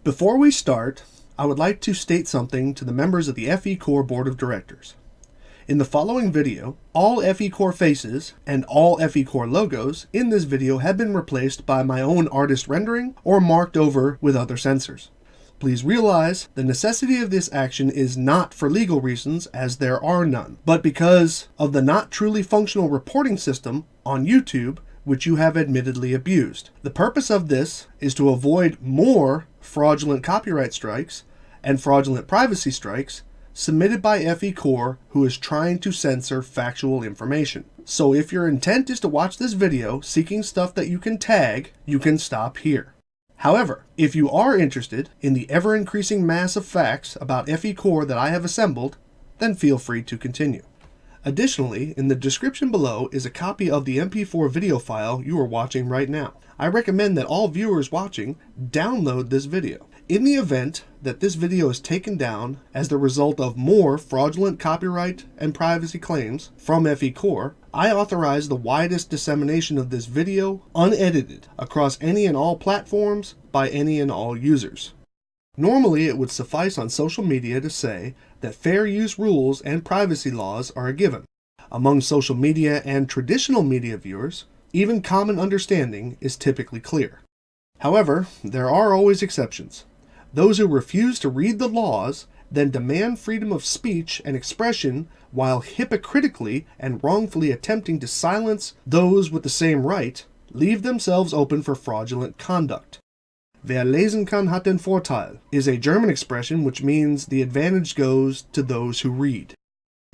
Before we start, I would like to state something to the members of the FECore Board of Directors. In the following video, all FECore faces and all FECore logos in this video have been replaced by my own artist rendering or marked over with other censors. Please realize the necessity of this action is not for legal reasons, as there are none, but because of the not truly functional reporting system on YouTube, which you have admittedly abused. The purpose of this is to avoid more fraudulent copyright strikes and fraudulent privacy strikes submitted by FECore, who is trying to censor factual information. So if your intent is to watch this video seeking stuff that you can tag, you can stop here. However, if you are interested in the ever-increasing mass of facts about FECore that I have assembled, then feel free to continue. Additionally, in the description below is a copy of the MP4 video file you are watching right now. I recommend that all viewers watching download this video. In the event that this video is taken down as the result of more fraudulent copyright and privacy claims from FECore, I authorize the widest dissemination of this video unedited across any and all platforms by any and all users. Normally, it would suffice on social media to say that fair use rules and privacy laws are a given. Among social media and traditional media viewers, even common understanding is typically clear. However, there are always exceptions. Those who refuse to read the laws then demand freedom of speech and expression while hypocritically and wrongfully attempting to silence those with the same right, leave themselves open for fraudulent conduct. Wer lesen kann, hat den Vorteil is a German expression which means the advantage goes to those who read.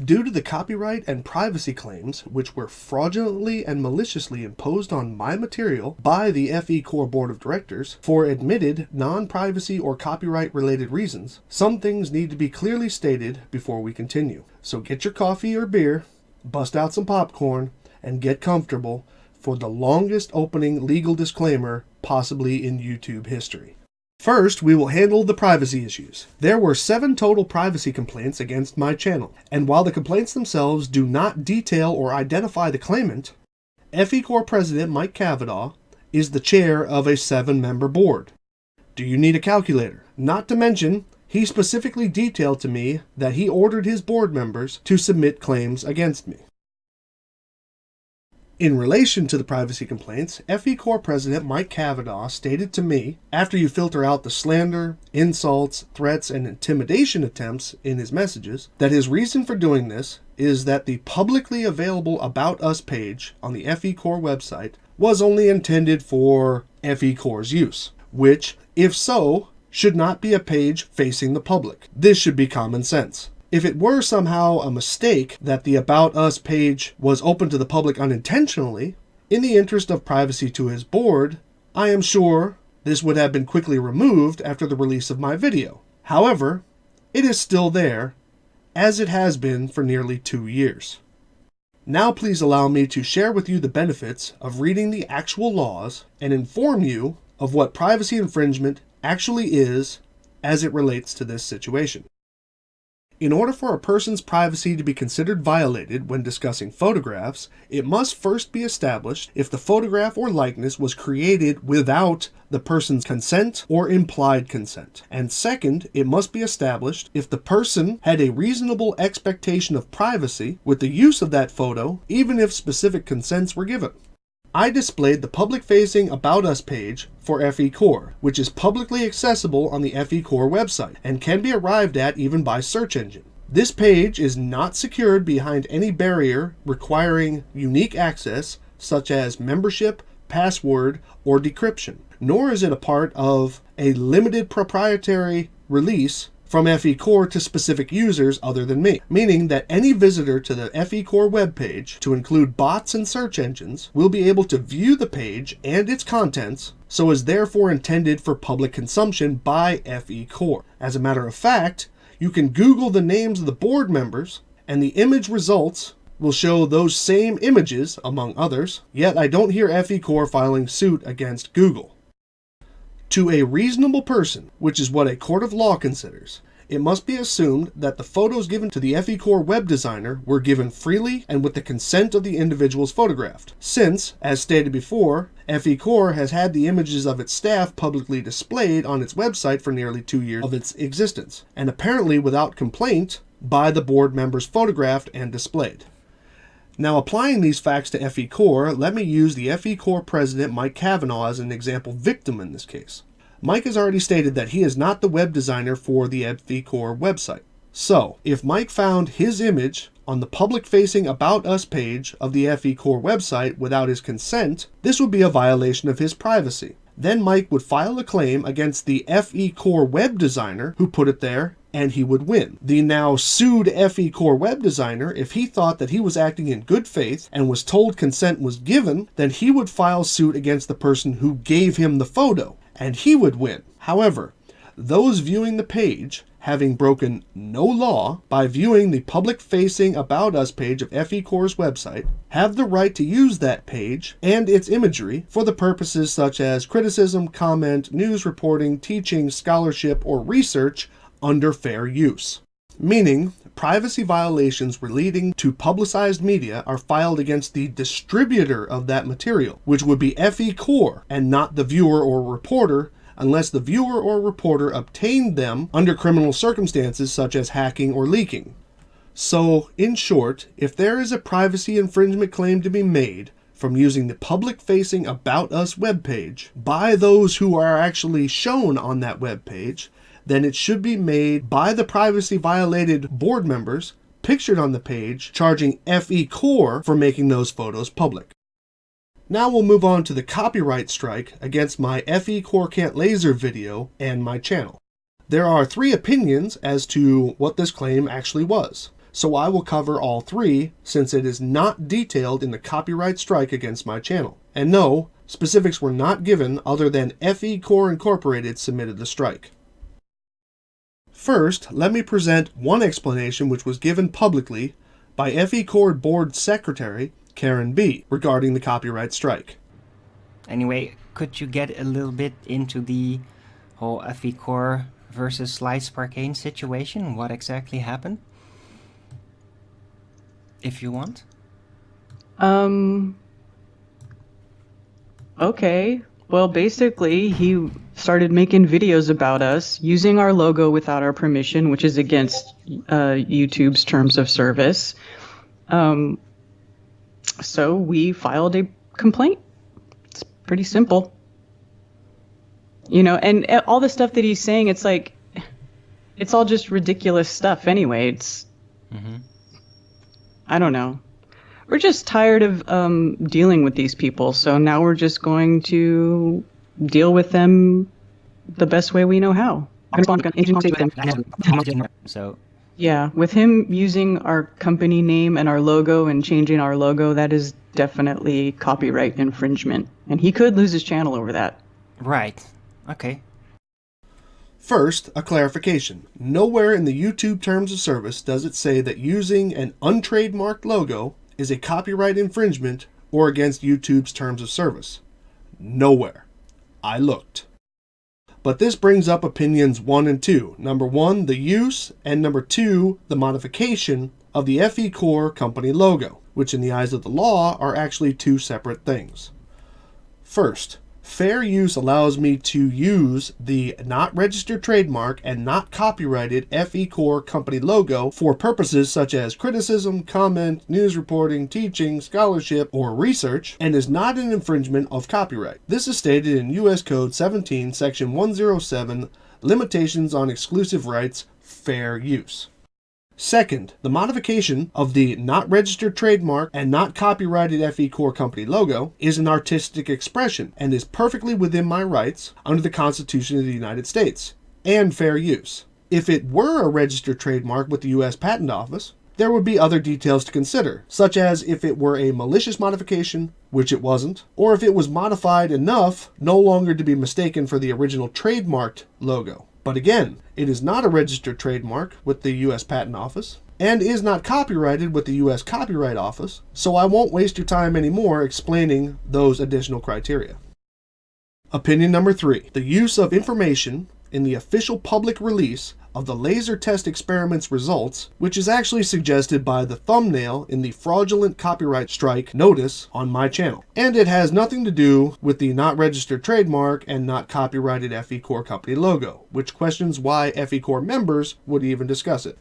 Due to the copyright and privacy claims which were fraudulently and maliciously imposed on my material by the FECore Board of Directors for admitted non-privacy or copyright-related reasons, some things need to be clearly stated before we continue. So get your coffee or beer, bust out some popcorn, and get comfortable for the longest opening legal disclaimer possibly in YouTube history. First, we will handle the privacy issues. There were 7 total privacy complaints against my channel, and while the complaints themselves do not detail or identify the claimant, FECore President Mike Cavanaugh is the chair of a 7-member board. Do you need a calculator? Not to mention, he specifically detailed to me that he ordered his board members to submit claims against me. In relation to the privacy complaints, FECore President Mike Cavanaugh stated to me, after you filter out the slander, insults, threats, and intimidation attempts in his messages, that his reason for doing this is that the publicly available About Us page on the FECore website was only intended for FECore's use, which, if so, should not be a page facing the public. This should be common sense. If it were somehow a mistake that the About Us page was open to the public unintentionally, in the interest of privacy to his board, I am sure this would have been quickly removed after the release of my video. However, it is still there, as it has been for nearly 2 years. Now please allow me to share with you the benefits of reading the actual laws and inform you of what privacy infringement actually is as it relates to this situation. In order for a person's privacy to be considered violated when discussing photographs, it must first be established if the photograph or likeness was created without the person's consent or implied consent. And second, it must be established if the person had a reasonable expectation of privacy with the use of that photo, even if specific consents were given. I displayed the public-facing About Us page for FECore, which is publicly accessible on the FECore website and can be arrived at even by search engine. This page is not secured behind any barrier requiring unique access, such as membership, password, or decryption, nor is it a part of a limited proprietary release from FECore to specific users other than me, meaning that any visitor to the FECore webpage, to include bots and search engines, will be able to view the page and its contents, so is therefore intended for public consumption by FECore. As a matter of fact, you can Google the names of the board members, and the image results will show those same images, among others, yet I don't hear FECore filing suit against Google. To a reasonable person, which is what a court of law considers, it must be assumed that the photos given to the FECore web designer were given freely and with the consent of the individuals photographed, since, as stated before, FECore has had the images of its staff publicly displayed on its website for nearly 2 years of its existence, and apparently without complaint by the board members photographed and displayed. Now, applying these facts to FECore, let me use the FECore president Mike Cavanaugh as an example victim in this case. Mike has already stated that he is not the web designer for the FECore website. So, if Mike found his image on the public-facing About Us page of the FECore website without his consent, this would be a violation of his privacy. Then Mike would file a claim against the FECore web designer who put it there, and he would win. The now sued FECore web designer, if he thought that he was acting in good faith and was told consent was given, then he would file suit against the person who gave him the photo, and he would win. However, those viewing the page, having broken no law by viewing the public-facing About Us page of FECore's website, have the right to use that page and its imagery for the purposes such as criticism, comment, news reporting, teaching, scholarship, or research under fair use. Meaning, privacy violations relating to publicized media are filed against the distributor of that material, which would be FECore and not the viewer or reporter, unless the viewer or reporter obtained them under criminal circumstances such as hacking or leaking. So, in short, if there is a privacy infringement claim to be made from using the public-facing About Us webpage by those who are actually shown on that webpage, then it should be made by the privacy-violated board members pictured on the page, charging FECore for making those photos public. Now we'll move on to the copyright strike against my FECore Can't Laser video and my channel. There are 3 opinions as to what this claim actually was, so I will cover all 3 since it is not detailed in the copyright strike against my channel. And no, specifics were not given other than FECore Incorporated submitted the strike. First, let me present one explanation which was given publicly by FECore Board Secretary Karen B. regarding the copyright strike. Anyway, could you get a little bit into the whole FECore versus Slice Parkane situation? What exactly happened? If you want. Okay. Well, basically, he started making videos about us using our logo without our permission, which is against YouTube's terms of service. So we filed a complaint. It's pretty simple. You know, and all the stuff that he's saying, it's like, it's all just ridiculous stuff anyway. It's, I don't know. We're just tired of dealing with these people, so now we're just going to deal with them the best way we know how. So yeah, with him using our company name and our logo and changing our logo, that is definitely copyright infringement, and he could lose his channel over that. Right. Okay. First, a clarification. Nowhere in the YouTube terms of service does it say that using an untrademarked logo is a copyright infringement or against YouTube's terms of service. Nowhere. I looked. But this brings up opinions 1 and 2. Number 1, the use, and number 2, the modification of the FECore company logo, which in the eyes of the law are actually 2 separate things. First, fair use allows me to use the not registered trademark and not copyrighted FECore company logo for purposes such as criticism, comment, news reporting, teaching, scholarship, or research, and is not an infringement of copyright. This is stated in U.S. Code 17, Section 107, Limitations on Exclusive Rights, Fair Use. Second, the modification of the not registered trademark and not copyrighted FECore company logo is an artistic expression and is perfectly within my rights under the Constitution of the United States and fair use. If it were a registered trademark with the U.S. Patent Office, there would be other details to consider, such as if it were a malicious modification, which it wasn't, or if it was modified enough no longer to be mistaken for the original trademarked logo. But again, it is not a registered trademark with the U.S. Patent Office, and is not copyrighted with the U.S. Copyright Office, so I won't waste your time anymore explaining those additional criteria. Opinion number 3. The use of information in the official public release of the laser test experiment's results, which is actually suggested by the thumbnail in the fraudulent copyright strike notice on my channel. And it has nothing to do with the not registered trademark and not copyrighted FECore company logo, which questions why FECore members would even discuss it.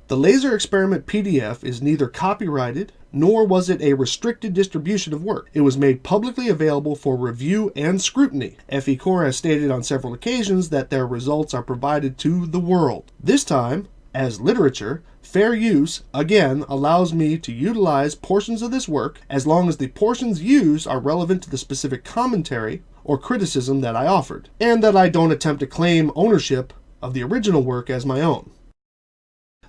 The laser experiment PDF is neither copyrighted, nor was it a restricted distribution of work. It was made publicly available for review and scrutiny. FECore has stated on several occasions that their results are provided to the world. This time, as literature, fair use, again, allows me to utilize portions of this work as long as the portions used are relevant to the specific commentary or criticism that I offered, and that I don't attempt to claim ownership of the original work as my own.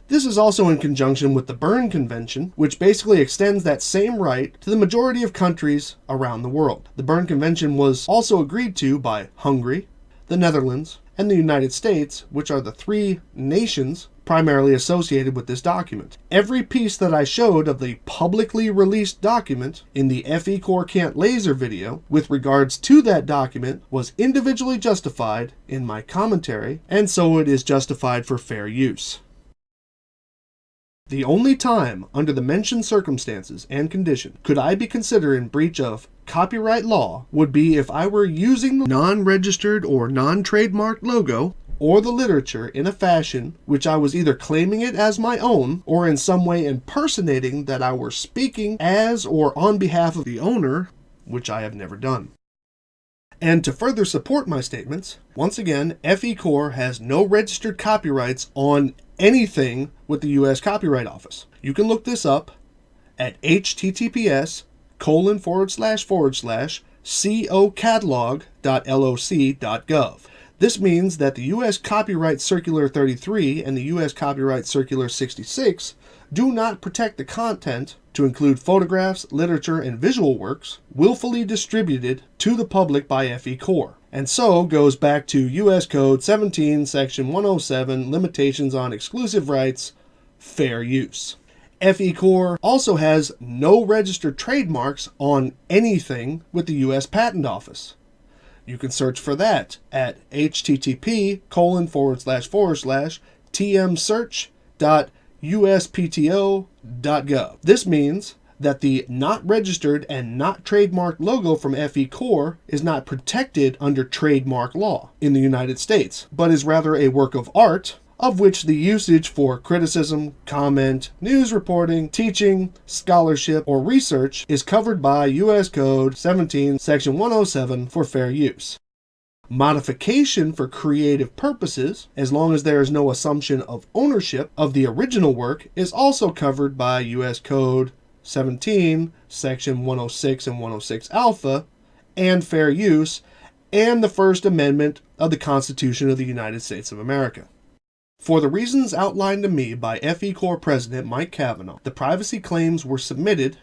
This is also in conjunction with the Berne Convention, which basically extends that same right to the majority of countries around the world. The Berne Convention was also agreed to by Hungary, the Netherlands, and the United States, which are the three nations primarily associated with this document. Every piece that I showed of the publicly released document in the FECore Can't Laser video with regards to that document was individually justified in my commentary, and so it is justified for fair use. The only time, under the mentioned circumstances and condition, could I be considered in breach of copyright law would be if I were using the non-registered or non-trademarked logo or the literature in a fashion which I was either claiming it as my own or in some way impersonating that I were speaking as or on behalf of the owner, which I have never done. And to further support my statements, once again, FECore has no registered copyrights on anything with the U.S. Copyright Office. You can look this up at https://cocatalog.loc.gov. This means that the U.S. Copyright Circular 33 and the U.S. Copyright Circular 66 do not protect the content, to include photographs, literature, and visual works, willfully distributed to the public by FECore, and so goes back to U.S. Code 17, Section 107, Limitations on Exclusive Rights, Fair Use. FECore also has no registered trademarks on anything with the U.S. Patent Office. You can search for that at http://tmsearch.uspto.gov. This means that the not registered and not trademarked logo from FECore is not protected under trademark law in the United States, but is rather a work of art of which the usage for criticism, comment, news reporting, teaching, scholarship, or research is covered by U.S. Code 17, Section 107 for fair use. Modification for creative purposes, as long as there is no assumption of ownership of the original work, is also covered by U.S. Code 17, Section 106 and 106 Alpha, and fair use, and the First Amendment of the Constitution of the United States of America. For the reasons outlined to me by FECore President Mike Cavanaugh, the privacy claims were submitted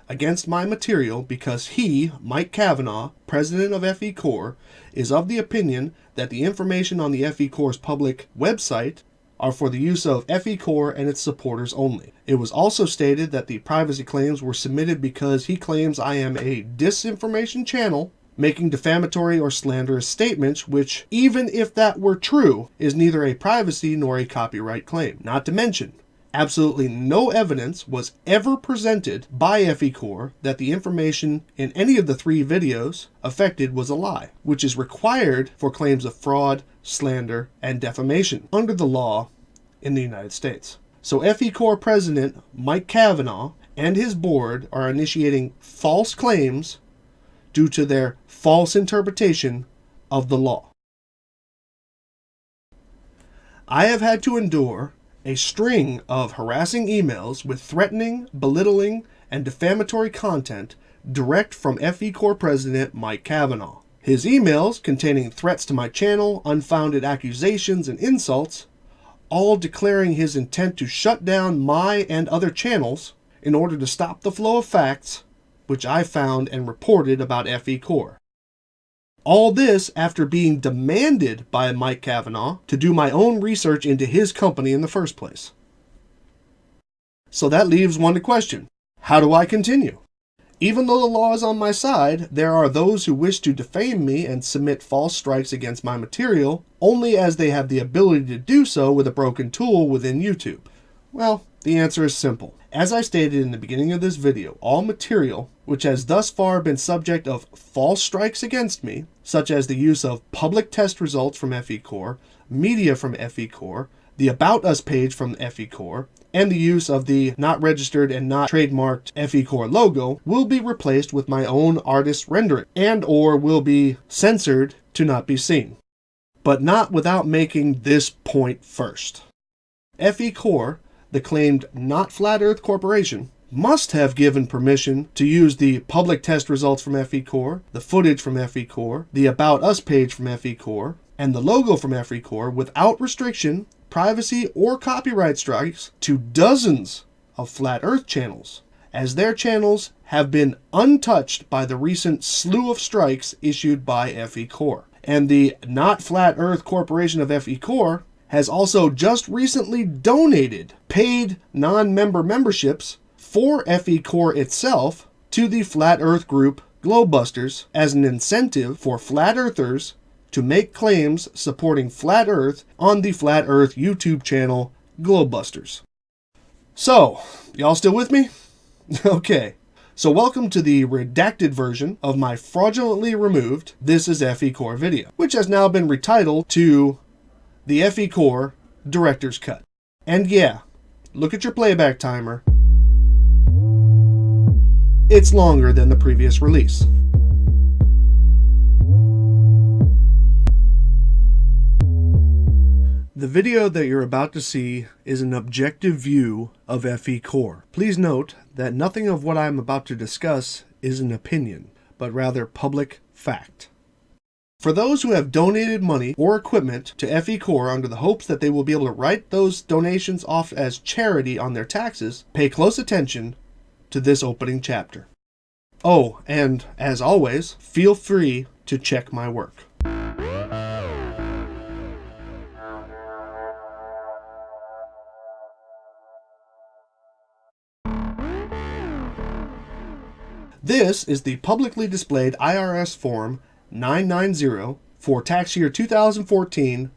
against my material because he, Mike Cavanaugh, President of FECore, is of the opinion that the information on the FECore's public website are for the use of FECore and its supporters only. It was also stated that the privacy claims were submitted because he claims I am a disinformation channel making defamatory or slanderous statements, which, even if that were true, is neither a privacy nor a copyright claim. Not to mention, absolutely no evidence was ever presented by FECore that the information in any of the three videos affected was a lie, which is required for claims of fraud, slander, and defamation under the law in the United States. So FECore President Mike Cavanaugh and his board are initiating false claims due to their false interpretation of the law. I have had to endure a string of harassing emails with threatening, belittling, and defamatory content direct from FECore President Mike Cavanaugh. His emails, containing threats to my channel, unfounded accusations, and insults, all declaring his intent to shut down my and other channels in order to stop the flow of facts which I found and reported about FECore. All this after being demanded by Mike Cavanaugh to do my own research into his company in the first place. So that leaves one to question. How do I continue? Even though the law is on my side, there are those who wish to defame me and submit false strikes against my material, only as they have the ability to do so with a broken tool within YouTube. Well, the answer is simple. As I stated in the beginning of this video, all material which has thus far been subject of false strikes against me, such as the use of public test results from FECore, media from FECore, the About Us page from FECore, and the use of the not registered and not trademarked FECore logo, will be replaced with my own artist's rendering, and or will be censored to not be seen. But not without making this point first. FECore, the claimed not Flat Earth Corporation, must have given permission to use the public test results from FECore, the footage from FECore, the About Us page from FECore, and the logo from FECore without restriction, privacy, or copyright strikes to dozens of Flat Earth channels, as their channels have been untouched by the recent slew of strikes issued by FECore. And the Not Flat Earth Corporation of FECore has also just recently donated paid non-member memberships for FECore itself to the Flat Earth group Globebusters as an incentive for Flat Earthers to make claims supporting Flat Earth on the Flat Earth YouTube channel Globebusters. So, y'all still with me? Okay. So welcome to the redacted version of my fraudulently removed This is FECore video, which has now been retitled to the FECore Director's Cut. And yeah, look at your playback timer. It's longer than the previous release. The video that you're about to see is an objective view of FECore. Please note that nothing of what I'm about to discuss is an opinion, but rather public fact. For those who have donated money or equipment to FECore under the hopes that they will be able to write those donations off as charity on their taxes, pay close attention to this opening chapter. Oh, and as always, feel free to check my work. This is the publicly displayed IRS Form 990 for tax year 2014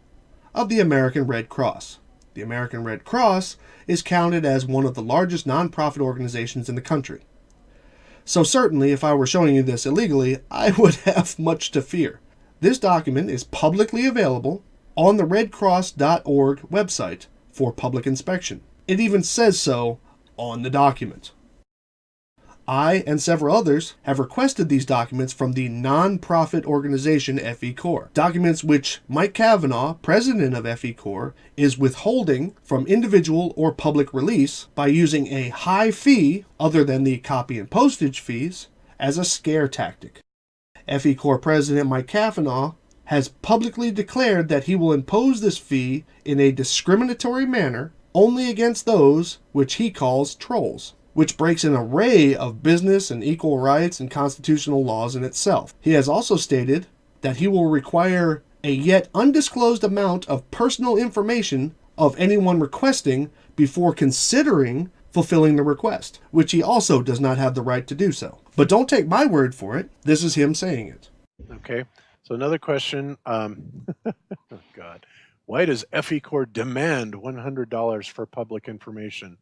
of the American Red Cross. The American Red Cross is counted as one of the largest nonprofit organizations in the country. So certainly, if I were showing you this illegally, I would have much to fear. This document is publicly available on the redcross.org website for public inspection. It even says so on the document. I and several others have requested these documents from the non-profit organization FECore. Documents which Mike Cavanaugh, president of FECore, is withholding from individual or public release by using a high fee, other than the copy and postage fees, as a scare tactic. FECore President Mike Cavanaugh has publicly declared that he will impose this fee in a discriminatory manner only against those which he calls trolls, which breaks an array of business and equal rights and constitutional laws in itself. He has also stated that he will require a yet undisclosed amount of personal information of anyone requesting before considering fulfilling the request, which he also does not have the right to do so. But don't take my word for it. This is him saying it. Okay, so another question. Oh God, why does FECore demand $100 for public information?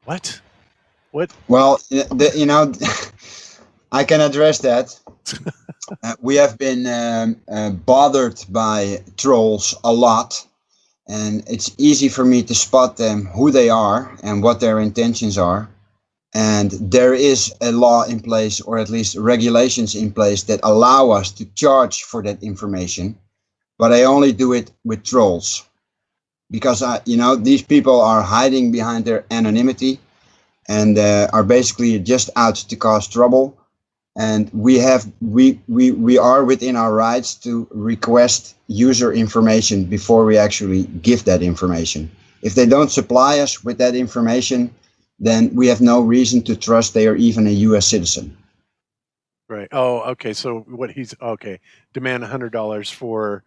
What? Well, I can address that. We have been bothered by trolls a lot, and it's easy for me to spot them, who they are and what their intentions are. And there is a law in place, or at least regulations in place, that allow us to charge for that information. But I only do it with trolls, because these people are hiding behind their anonymity and are basically just out to cause trouble. And we are within our rights to request user information before we actually give that information. If they don't supply us with that information, then we have no reason to trust they are even a U.S. citizen. Right. Oh, okay. So demand $100 for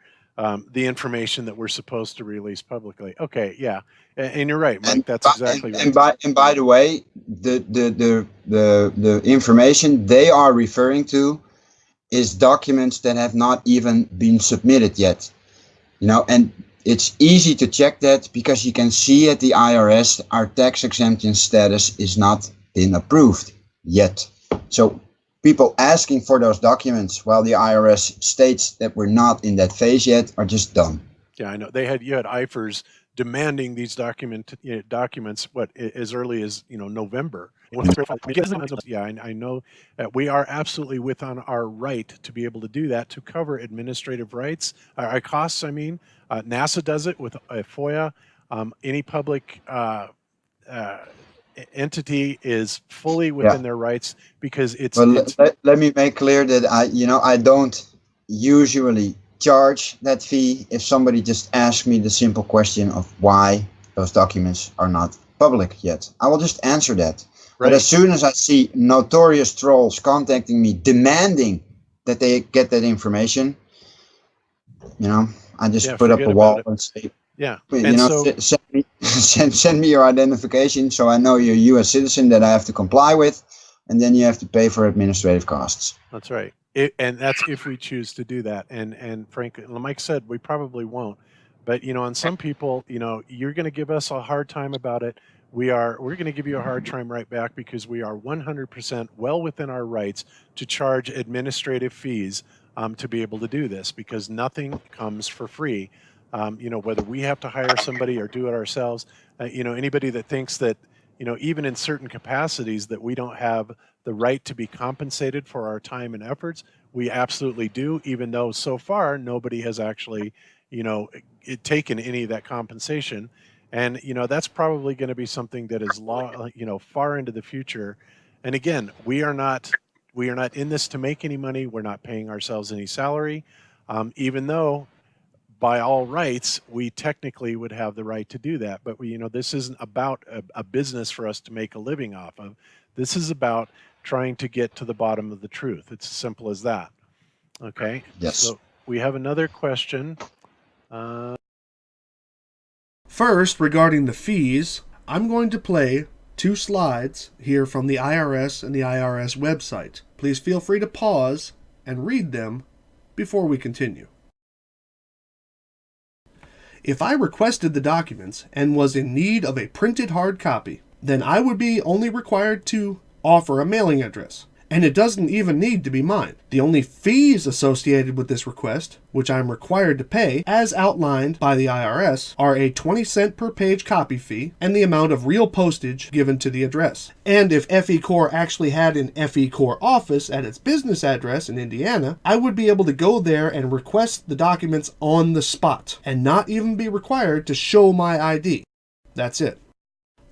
the information that we're supposed to release publicly. Okay, yeah, and you're right, Mike. That's exactly right. And by the way, the information they are referring to is documents that have not even been submitted yet. And it's easy to check that because you can see at the IRS our tax exemption status is not been approved yet. So people asking for those documents while the IRS states that we're not in that phase yet are just dumb. Yeah, I know. You had IFRS demanding these documents as early as November. Yeah, I know that we are absolutely within our right to be able to do that, to cover administrative rights, our costs. I mean, NASA does it with FOIA. Any public entity is fully within their rights because it's. Well, let me make clear that I don't usually charge that fee if somebody just asks me the simple question of why those documents are not public yet. I will just answer that. Right. But as soon as I see notorious trolls contacting me demanding that they get that information, I just put up a wall and say, send me your identification so I know you're a U.S. citizen that I have to comply with, and then you have to pay for administrative costs. That's right. And that's if we choose to do that. And frankly, Mike said we probably won't. But on some people, you're going to give us a hard time about it. We're going to give you a hard time right back because we are 100% well within our rights to charge administrative fees to be able to do this, because nothing comes for free. Whether we have to hire somebody or do it ourselves, anybody that thinks that, even in certain capacities that we don't have the right to be compensated for our time and efforts, we absolutely do, even though so far nobody has actually, taken any of that compensation. And, that's probably going to be something that is far into the future. And again, we are not in this to make any money. We're not paying ourselves any salary, even though by all rights, we technically would have the right to do that. But this isn't about a business for us to make a living off of. This is about trying to get to the bottom of the truth. It's as simple as that. Okay. Yes. So we have another question. First, regarding the fees, I'm going to play 2 slides here from the IRS and the IRS website. Please feel free to pause and read them before we continue. If I requested the documents and was in need of a printed hard copy, then I would be only required to offer a mailing address. And it doesn't even need to be mine. The only fees associated with this request, which I'm required to pay, as outlined by the IRS, are a 20-cent per page copy fee and the amount of real postage given to the address. And if FECore actually had an FECore office at its business address in Indiana, I would be able to go there and request the documents on the spot and not even be required to show my ID. That's it.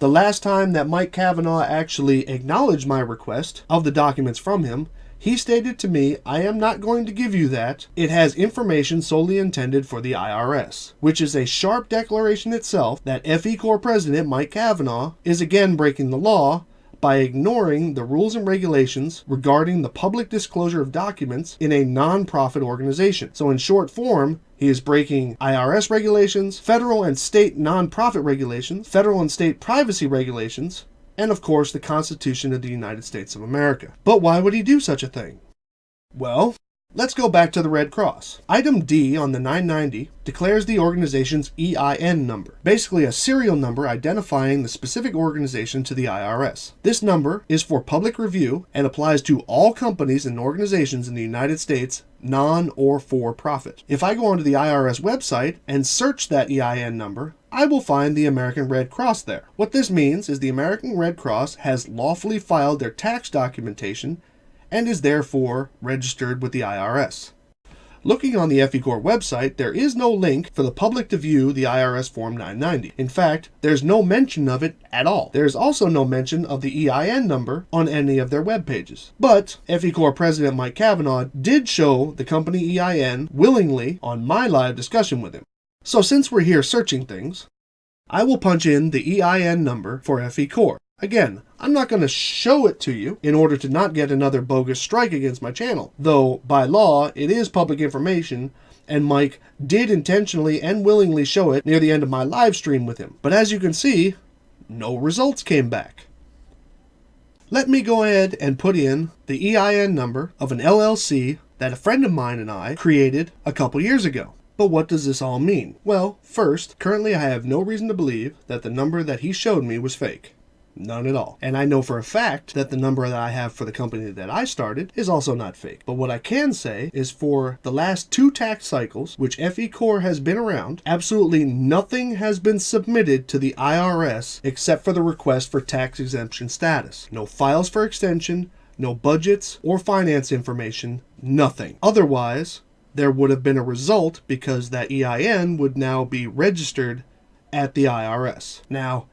The last time that Mike Kavanaugh actually acknowledged my request of the documents from him, he stated to me, "I am not going to give you that. It has information solely intended for the IRS," which is a sharp declaration itself that FECore President Mike Kavanaugh is again breaking the law by ignoring the rules and regulations regarding the public disclosure of documents in a non-profit organization. So in short form, he is breaking IRS regulations, federal and state non-profit regulations, federal and state privacy regulations, and of course the Constitution of the United States of America. But why would he do such a thing? Well, let's go back to the Red Cross. Item D on the 990 declares the organization's EIN number, basically a serial number identifying the specific organization to the IRS. This number is for public review and applies to all companies and organizations in the United States, non or for profit. If I go onto the IRS website and search that EIN number, I will find the American Red Cross there. What this means is the American Red Cross has lawfully filed their tax documentation and is therefore registered with the IRS. Looking on the FECore website, there is no link for the public to view the IRS Form 990. In fact, there's no mention of it at all. There's also no mention of the EIN number on any of their web pages. But FECore President Mike Kavanaugh did show the company EIN willingly on my live discussion with him. So since we're here searching things, I will punch in the EIN number for FECore. Again, I'm not going to show it to you in order to not get another bogus strike against my channel, though by law it is public information, and Mike did intentionally and willingly show it near the end of my live stream with him. But as you can see, no results came back. Let me go ahead and put in the EIN number of an LLC that a friend of mine and I created a couple years ago. But what does this all mean? Well, first, currently I have no reason to believe that the number that he showed me was fake. None at all. And I know for a fact that the number that I have for the company that I started is also not fake. But what I can say is for the last 2 tax cycles, which FECore has been around, absolutely nothing has been submitted to the IRS except for the request for tax exemption status. No files for extension, no budgets or finance information, nothing. Otherwise, there would have been a result because that EIN would now be registered at the IRS. Now,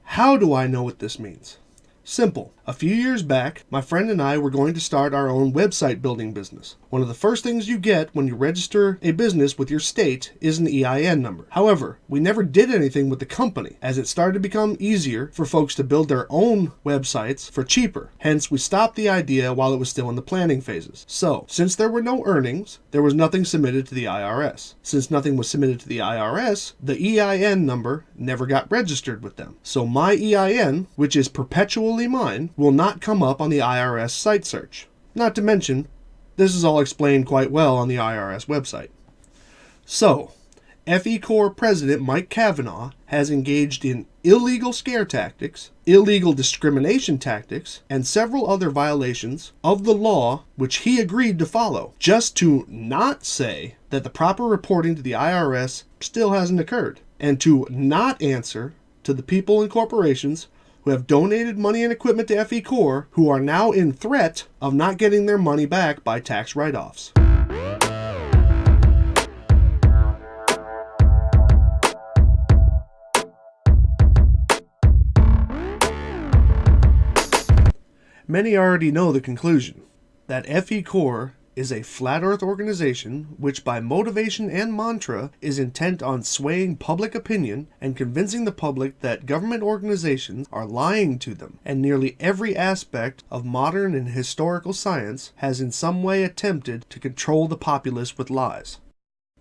how do I know what this means? Simple. A few years back, my friend and I were going to start our own website building business. One of the first things you get when you register a business with your state is an EIN number. However, we never did anything with the company, as it started to become easier for folks to build their own websites for cheaper. Hence, we stopped the idea while it was still in the planning phases. So, since there were no earnings, there was nothing submitted to the IRS. Since nothing was submitted to the IRS, the EIN number never got registered with them. So my EIN, which is perpetually mine, will not come up on the IRS site search. Not to mention, this is all explained quite well on the IRS website. So, FECore President Mike Cavanaugh has engaged in illegal scare tactics, illegal discrimination tactics, and several other violations of the law which he agreed to follow, just to not say that the proper reporting to the IRS still hasn't occurred, and to not answer to the people and corporations who have donated money and equipment to FECore who are now in threat of not getting their money back by tax write-offs. Many already know the conclusion, that FECore is a flat earth organization which by motivation and mantra is intent on swaying public opinion and convincing the public that government organizations are lying to them, and nearly every aspect of modern and historical science has in some way attempted to control the populace with lies.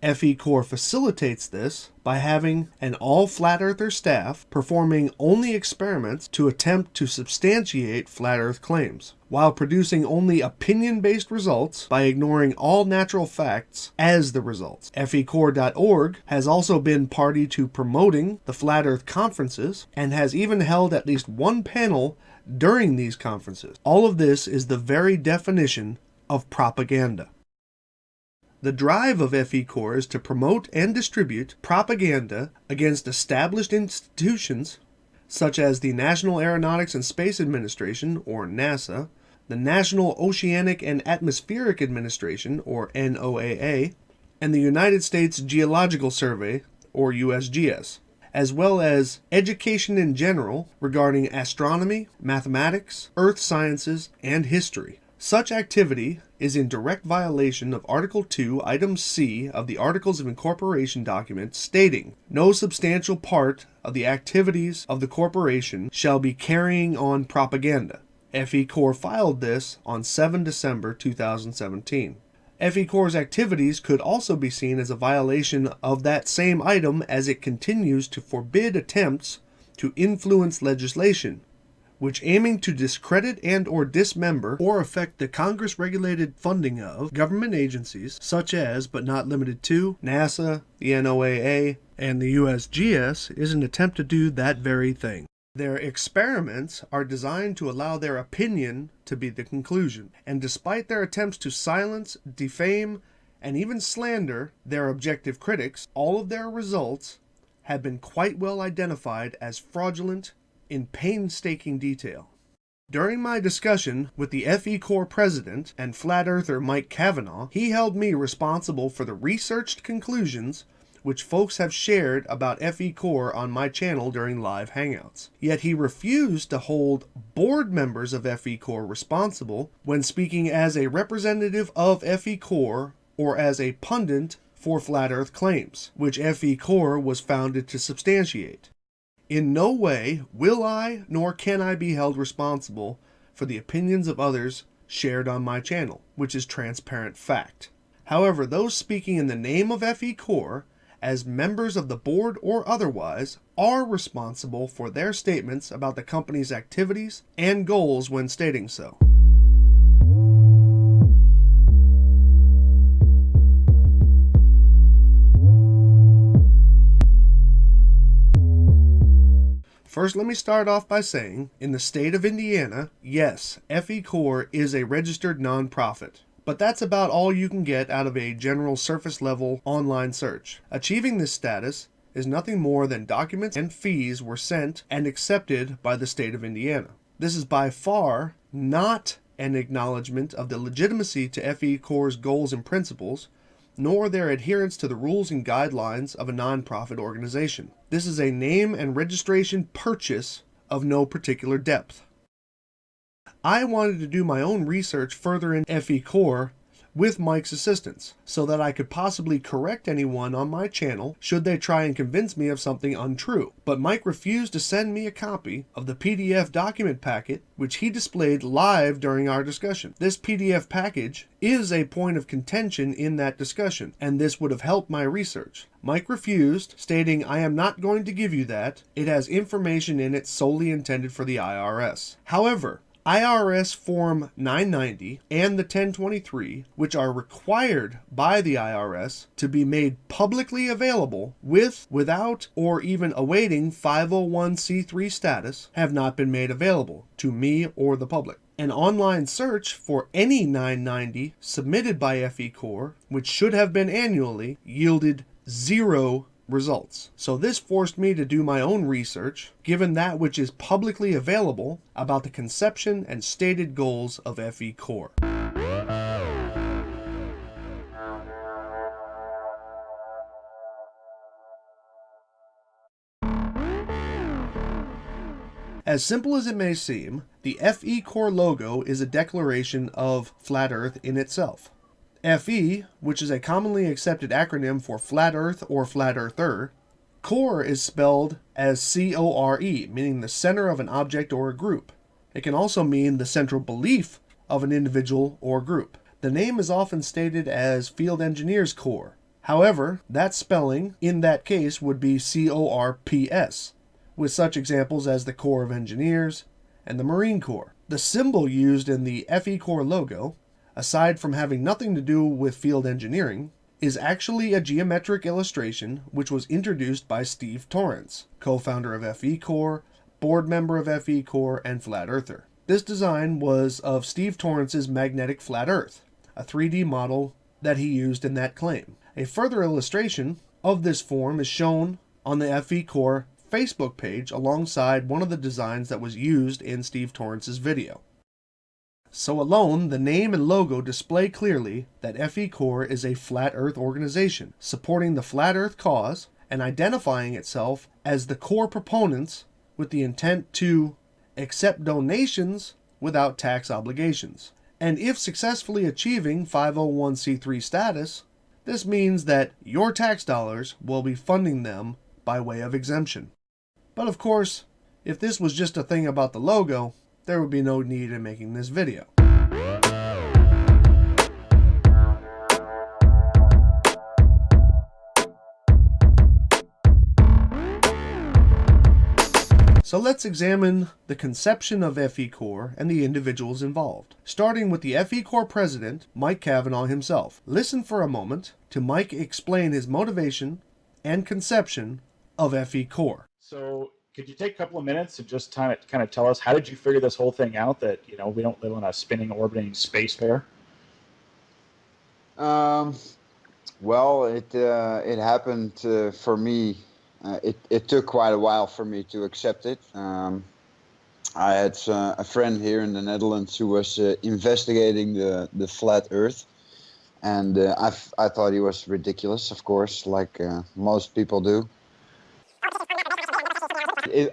FECore facilitates this by having an all-flat earther staff performing only experiments to attempt to substantiate flat earth claims, while producing only opinion-based results by ignoring all natural facts as the results. FECore.org has also been party to promoting the flat earth conferences and has even held at least one panel during these conferences. All of this is the very definition of propaganda. The drive of FECore is to promote and distribute propaganda against established institutions such as the National Aeronautics and Space Administration, or NASA, the National Oceanic and Atmospheric Administration, or NOAA, and the United States Geological Survey, or USGS, as well as education in general regarding astronomy, mathematics, earth sciences, and history. Such activity is in direct violation of Article 2, Item C of the Articles of Incorporation document stating, "No substantial part of the activities of the corporation shall be carrying on propaganda." FECore filed this on 7 December 2017. FECore's activities could also be seen as a violation of that same item as it continues to forbid attempts to influence legislation, which aiming to discredit and or dismember or affect the Congress-regulated funding of government agencies such as, but not limited to, NASA, the NOAA, and the USGS is an attempt to do that very thing. Their experiments are designed to allow their opinion to be the conclusion, and despite their attempts to silence, defame, and even slander their objective critics, all of their results have been quite well identified as fraudulent in painstaking detail. During my discussion with the FECore president and flat earther Mike Cavanaugh, he held me responsible for the researched conclusions which folks have shared about FECore on my channel during live hangouts. Yet he refused to hold board members of FECore responsible when speaking as a representative of FECore or as a pundit for flat earth claims, which FECore was founded to substantiate. In no way will I nor can I be held responsible for the opinions of others shared on my channel, which is transparent fact. However, those speaking in the name of FECore, as members of the board or otherwise, are responsible for their statements about the company's activities and goals when stating so. First, let me start off by saying, in the state of Indiana, yes, FECore is a registered nonprofit. But that's about all you can get out of a general surface-level online search. Achieving this status is nothing more than documents and fees were sent and accepted by the state of Indiana. This is by far not an acknowledgement of the legitimacy to FECore's goals and principles, nor their adherence to the rules and guidelines of a nonprofit organization. This is a name and registration purchase of no particular depth. I wanted to do my own research further in FECore with Mike's assistance, so that I could possibly correct anyone on my channel should they try and convince me of something untrue. But Mike refused to send me a copy of the PDF document packet which he displayed live during our discussion. This PDF package is a point of contention in that discussion, and this would have helped my research. Mike refused, stating, "I am not going to give you that. It has information in it solely intended for the IRS." However, IRS Form 990 and the 1023, which are required by the IRS to be made publicly available with, without, or even awaiting 501c3 status, have not been made available to me or the public. An online search for any 990 submitted by FECore, which should have been annually, yielded 0 results. So this forced me to do my own research, given that which is publicly available about the conception and stated goals of FECore. As simple as it may seem, the FECore logo is a declaration of Flat Earth in itself. FE, which is a commonly accepted acronym for Flat Earth or Flat Earther. Core is spelled as CORE, meaning the center of an object or a group. It can also mean the central belief of an individual or group. The name is often stated as Field Engineers Corps. However, that spelling in that case would be CORPS, with such examples as the Corps of Engineers and the Marine Corps. The symbol used in the FECore logo, aside from having nothing to do with field engineering, is actually a geometric illustration which was introduced by Steve Torrance, co-founder of FECore, board member of FECore, and Flat Earther. This design was of Steve Torrance's magnetic flat Earth, a 3D model that he used in that claim. A further illustration of this form is shown on the FECore Facebook page alongside one of the designs that was used in Steve Torrance's video. So alone, the name and logo display clearly that FECore is a Flat Earth organization, supporting the Flat Earth cause and identifying itself as the core proponents with the intent to accept donations without tax obligations. And if successfully achieving 501c3 status, this means that your tax dollars will be funding them by way of exemption. But of course, if this was just a thing about the logo, there would be no need in making this video. So let's examine the conception of FECore and the individuals involved, starting with the FECore president, Mike Cavanaugh himself. Listen for a moment to Mike explain his motivation and conception of FECore. So could you take a couple of minutes and just kind of tell us, how did you figure this whole thing out, that, we don't live on a spinning, orbiting space fair? Well, it happened for me. It took quite a while for me to accept it. I had a friend here in the Netherlands who was investigating the flat Earth, and I thought he was ridiculous, of course, like most people do.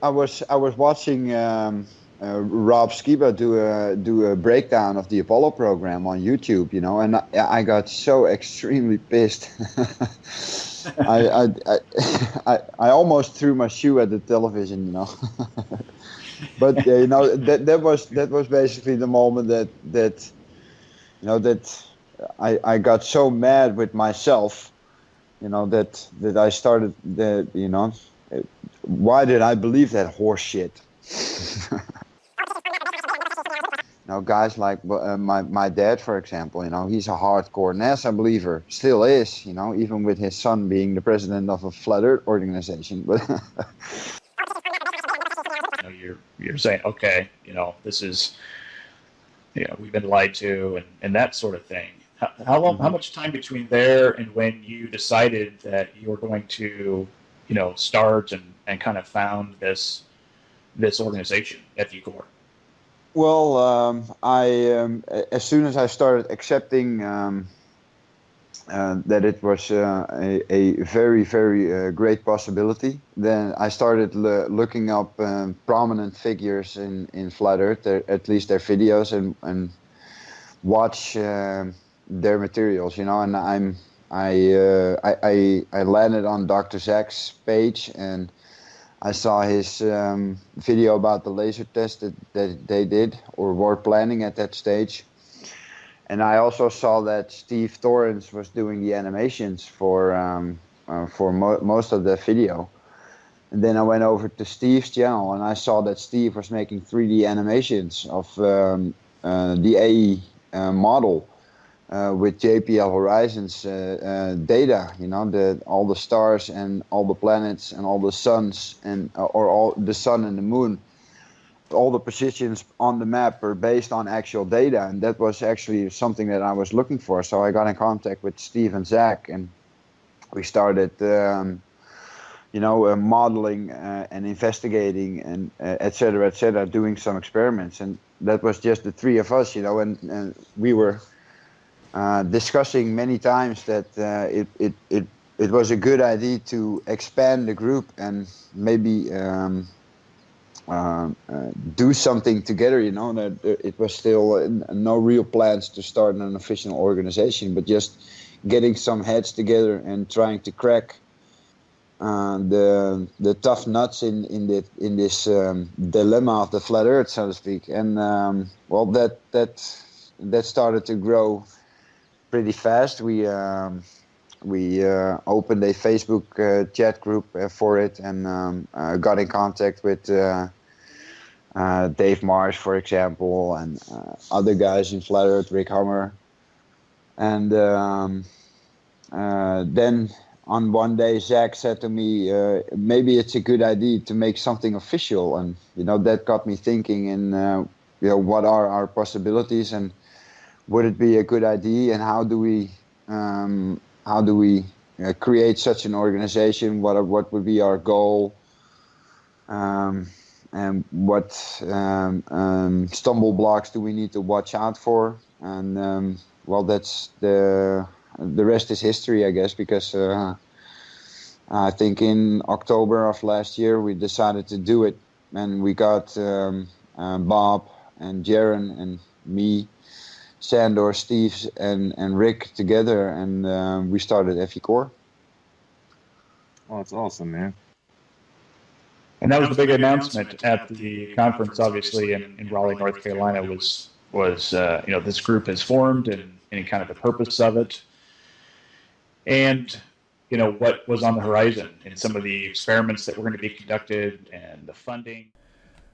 I was watching Rob Skiba do a breakdown of the Apollo program on YouTube, and I got so extremely pissed. I almost threw my shoe at the television, you know. But you know, that was basically the moment that you know that I got so mad with myself, you know, that I started that, you know, why did I believe that horse shit? You know, guys like my dad, for example, you know, he's a hardcore NASA believer, still is, you know, even with his son being the president of a flat Earth organization. But You know, you're saying, okay, you know, this is, you know, we've been lied to, and that sort of thing. How long? How much time between there and when you decided that you were going to, you know, start and kind of found this organization, FECore? well, as soon as I started accepting that it was a very, very great possibility, then I started looking up prominent figures in Flat Earth, at least their videos, and watch their materials, you know. And I landed on Dr. Zach's page, and I saw his video about the laser test that they did or were planning at that stage. And I also saw that Steve Torrance was doing the animations for most of the video. And then I went over to Steve's channel, and I saw that Steve was making 3D animations of the AE model with JPL Horizons data. You know, all the stars and all the planets and all the suns and or all the sun and the moon. All the positions on the map are based on actual data, and that was actually something that I was looking for. So I got in contact with Steve and Zach, and we started, you know, modeling and investigating and et cetera, doing some experiments. And that was just the three of us, you know, and we were discussing many times that it was a good idea to expand the group and maybe do something together, you know. That it was still no real plans to start an official organization, but just getting some heads together and trying to crack the tough nuts in this dilemma of the flat Earth, so to speak. And well, that started to grow pretty fast. We opened a Facebook chat group for it, and got in contact with Dave Marsh, for example, and other guys in Flat Earth, Rick Hummer. And then on one day, Zach said to me, maybe it's a good idea to make something official. And, you know, that got me thinking, and, you know, what are our possibilities, and would it be a good idea, and how do we create such an organization? What would be our goal? And what stumble blocks do we need to watch out for? And well, that's the rest is history, I guess, because I think in October of last year we decided to do it, and we got Bob and Jaron and me, Sandor, Steve, and Rick together, and we started FECore. Oh, that's awesome, man. And that was the big announcement at the conference, obviously, in Raleigh, North Carolina, was you know, this group has formed, and kind of the purpose of it, and you know what was on the horizon, and some of the experiments that were going to be conducted, and the funding.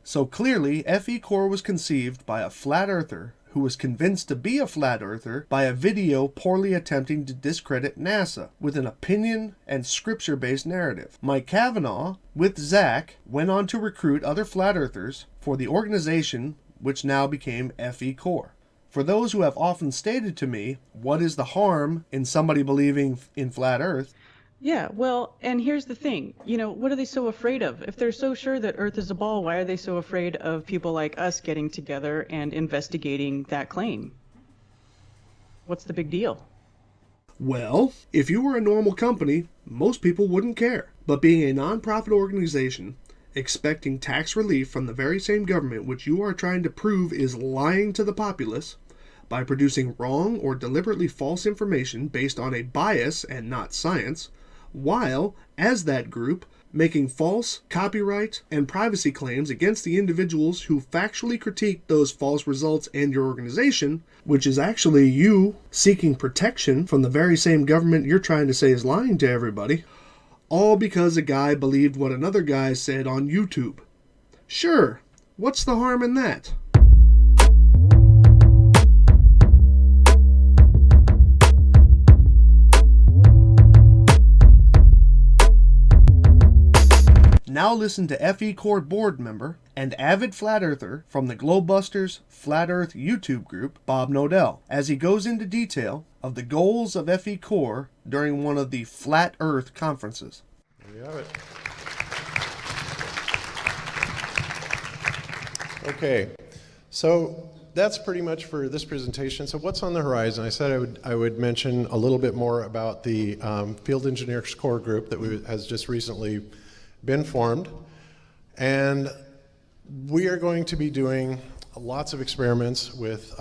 So clearly, FECore was conceived by a flat earther who was convinced to be a flat earther by a video poorly attempting to discredit NASA with an opinion and scripture-based narrative. Mike Cavanaugh, with Zach, went on to recruit other flat earthers for the organization which now became FECore. For those who have often stated to me, what is the harm in somebody believing in flat Earth? Yeah, well, and here's the thing. You know, what are they so afraid of? If they're so sure that Earth is a ball, why are they so afraid of people like us getting together and investigating that claim? What's the big deal? Well, if you were a normal company, most people wouldn't care. But being a nonprofit organization, expecting tax relief from the very same government which you are trying to prove is lying to the populace by producing wrong or deliberately false information based on a bias and not science, while, as that group, making false copyright and privacy claims against the individuals who factually critique those false results and your organization, which is actually you seeking protection from the very same government you're trying to say is lying to everybody, all because a guy believed what another guy said on YouTube. Sure, what's the harm in that? Now listen to FECore board member and avid flat earther from the Globebusters Flat Earth YouTube group, Bob Nodell, as he goes into detail of the goals of FECore during one of the Flat Earth conferences. There you have it. Okay, so that's pretty much for this presentation. So what's on the horizon? I said I would mention a little bit more about the Field Engineers Core Group that has just recently been formed, and we are going to be doing lots of experiments with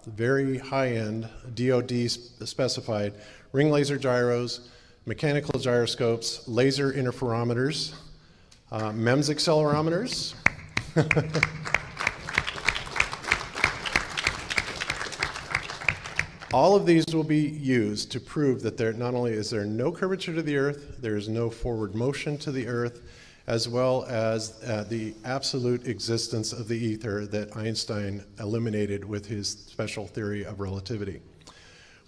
very high-end DoD specified ring laser gyros, mechanical gyroscopes, laser interferometers, MEMS accelerometers, all of these will be used to prove that there not only is there no curvature to the Earth, there is no forward motion to the Earth, as well as the absolute existence of the ether that Einstein eliminated with his special theory of relativity.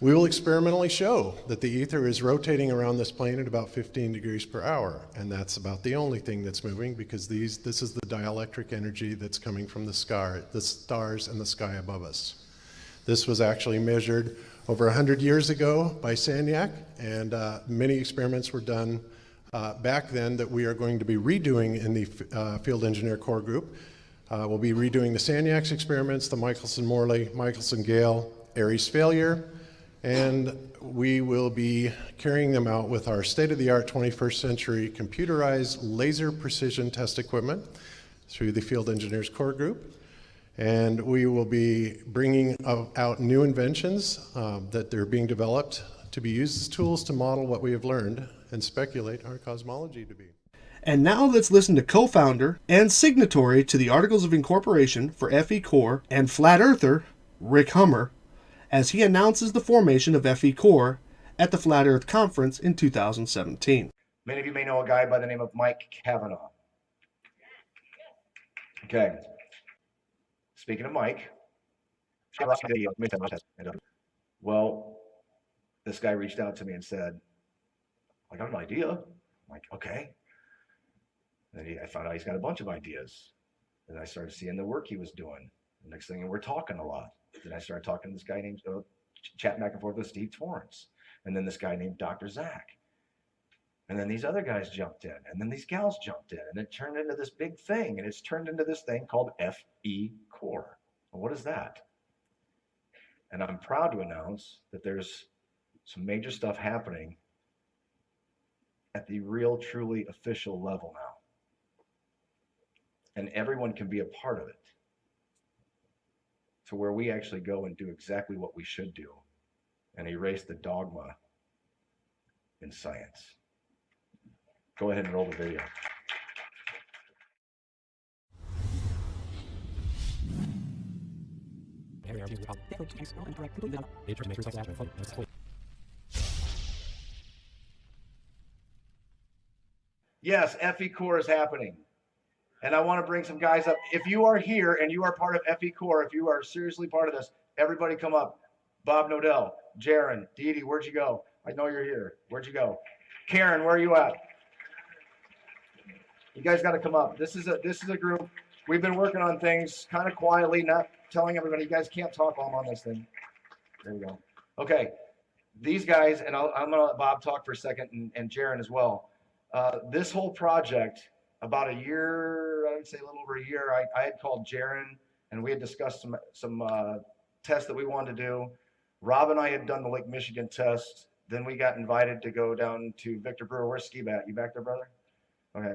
We will experimentally show that the ether is rotating around this plane at about 15 degrees per hour, and that's about the only thing that's moving, because this is the dielectric energy that's coming from the stars and the sky above us. This was actually measured over 100 years ago by Sagnac, and many experiments were done back then that we are going to be redoing in the Field Engineer Core Group. We'll be redoing the Sagnac's experiments, the Michelson-Morley, Michelson-Gale, Aries failure, and we will be carrying them out with our state-of-the-art 21st century computerized laser precision test equipment through the Field Engineers Core Group. And we will be bringing out new inventions that they're being developed to be used as tools to model what we have learned and speculate our cosmology to be. And now let's listen to co-founder and signatory to the Articles of Incorporation for FECore and Flat Earther, Rick Hummer, as he announces the formation of FECore at the Flat Earth Conference in 2017. Many of you may know a guy by the name of Mike Cavanaugh. Okay. Speaking of Mike, well, this guy reached out to me and said, I got an idea. I'm like, okay. And then I found out he's got a bunch of ideas. And I started seeing the work he was doing. The next thing, we're talking a lot. Then I started talking to this guy named, chatting back and forth with Steve Torrance. And then this guy named Dr. Zach. And then these other guys jumped in. And then these gals jumped in. And it turned into this big thing. And it's turned into this thing called FECore. Well, what is that? And I'm proud to announce that there's some major stuff happening at the real, truly official level now. And everyone can be a part of it. To where we actually go and do exactly what we should do and erase the dogma in science. Go ahead and roll the video. Yes, FECore is happening. And I want to bring some guys up. If you are here and you are part of FECore, if you are seriously part of this, everybody come up. Bob Nodell, Jaron, Dee Dee, where'd you go? I know you're here. Where'd you go? Karen, where are you at? You guys got to come up. This is a group. We've been working on things kind of quietly, not telling everybody. You guys can't talk while I'm on this thing. There we go. Okay. These guys, and I'm going to let Bob talk for a second, and Jaron as well. This whole project, about a year, I would say a little over a year, I had called Jaron, and we had discussed some tests that we wanted to do. Rob and I had done the Lake Michigan test. Then we got invited to go down to Victor Brewer. Where's Ski Bat? You back there, brother? Okay.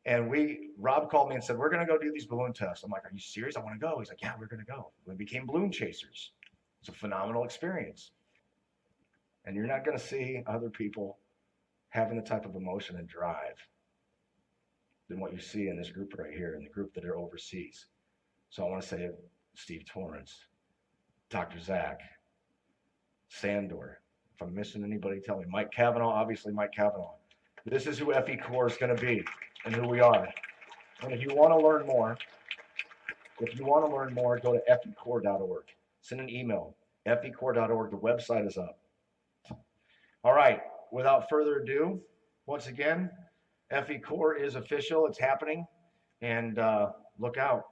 And Rob called me and said, we're going to go do these balloon tests. I'm like, are you serious? I want to go. He's like, yeah, we're going to go. We became balloon chasers. It's a phenomenal experience. And you're not going to see other people having the type of emotion and drive than what you see in this group right here, in the group that are overseas. So I want to say Steve Torrance, Dr. Zach, Sandor. If I'm missing anybody, tell me. Mike Cavanaugh, obviously Mike Cavanaugh. This is who FECore is going to be and who we are. And if you want to learn more, go to fecore.org. Send an email, fecore.org. The website is up. All right, without further ado, once again, FECore is official. It's happening. And look out,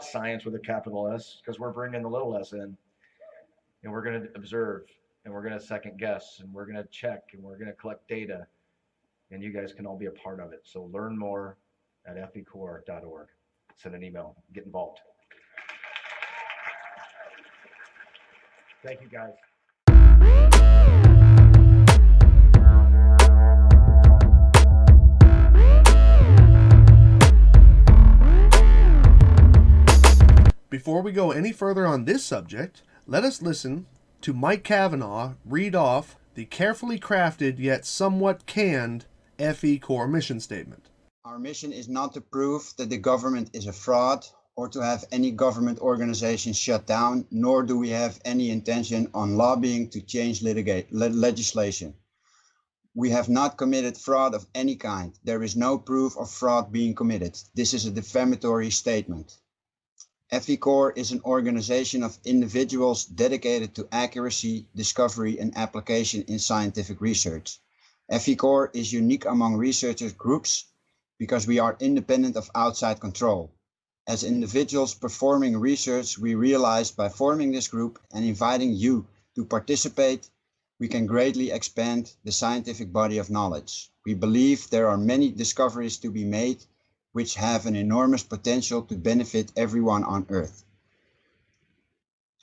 science with a capital S, because we're bringing the little s in. And we're going to observe, and we're going to second guess, and we're going to check, and we're going to collect data. And you guys can all be a part of it. So learn more at fecore.org. Send an email. Get involved. Thank you, guys. Before we go any further on this subject, let us listen to Mike Cavanaugh read off the carefully crafted yet somewhat canned FECore mission statement. Our mission is not to prove that the government is a fraud or to have any government organization shut down, nor do we have any intention on lobbying to change legislation. We have not committed fraud of any kind. There is no proof of fraud being committed. This is a defamatory statement. FECore is an organization of individuals dedicated to accuracy, discovery, and application in scientific research. FECore is unique among researchers groups because we are independent of outside control. As individuals performing research, we realized by forming this group and inviting you to participate, we can greatly expand the scientific body of knowledge. We believe there are many discoveries to be made which have an enormous potential to benefit everyone on Earth.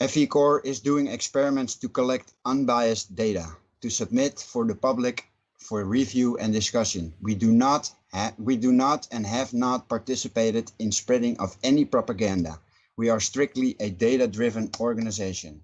FECore is doing experiments to collect unbiased data to submit for the public for review and discussion. We do not and have not participated in spreading of any propaganda. We are strictly a data-driven organization.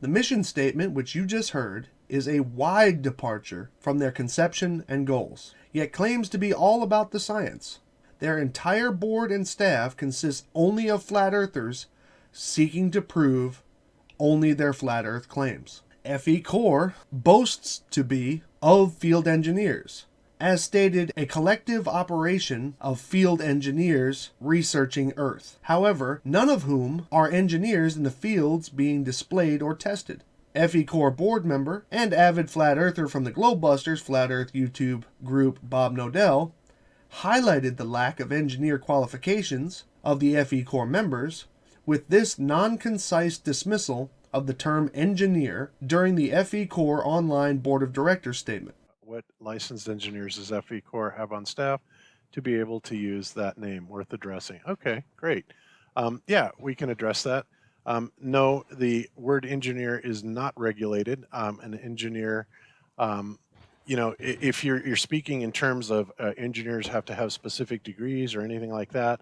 The mission statement, which you just heard, is a wide departure from their conception and goals, yet claims to be all about the science. Their entire board and staff consists only of flat earthers seeking to prove only their flat earth claims. FECore boasts to be of field engineers, as stated, a collective operation of field engineers researching Earth. However, none of whom are engineers in the fields being displayed or tested. FECore board member and avid flat earther from the Globebusters Flat Earth YouTube group, Bob Nodell, highlighted the lack of engineer qualifications of the FECore members with this non-concise dismissal of the term engineer during the FECore online board of directors statement. What licensed engineers does FECore have on staff to be able to use that name? Worth addressing. Okay, great. Yeah, we can address that. No, the word engineer is not regulated. An engineer, if you're speaking in terms of engineers have to have specific degrees or anything like that,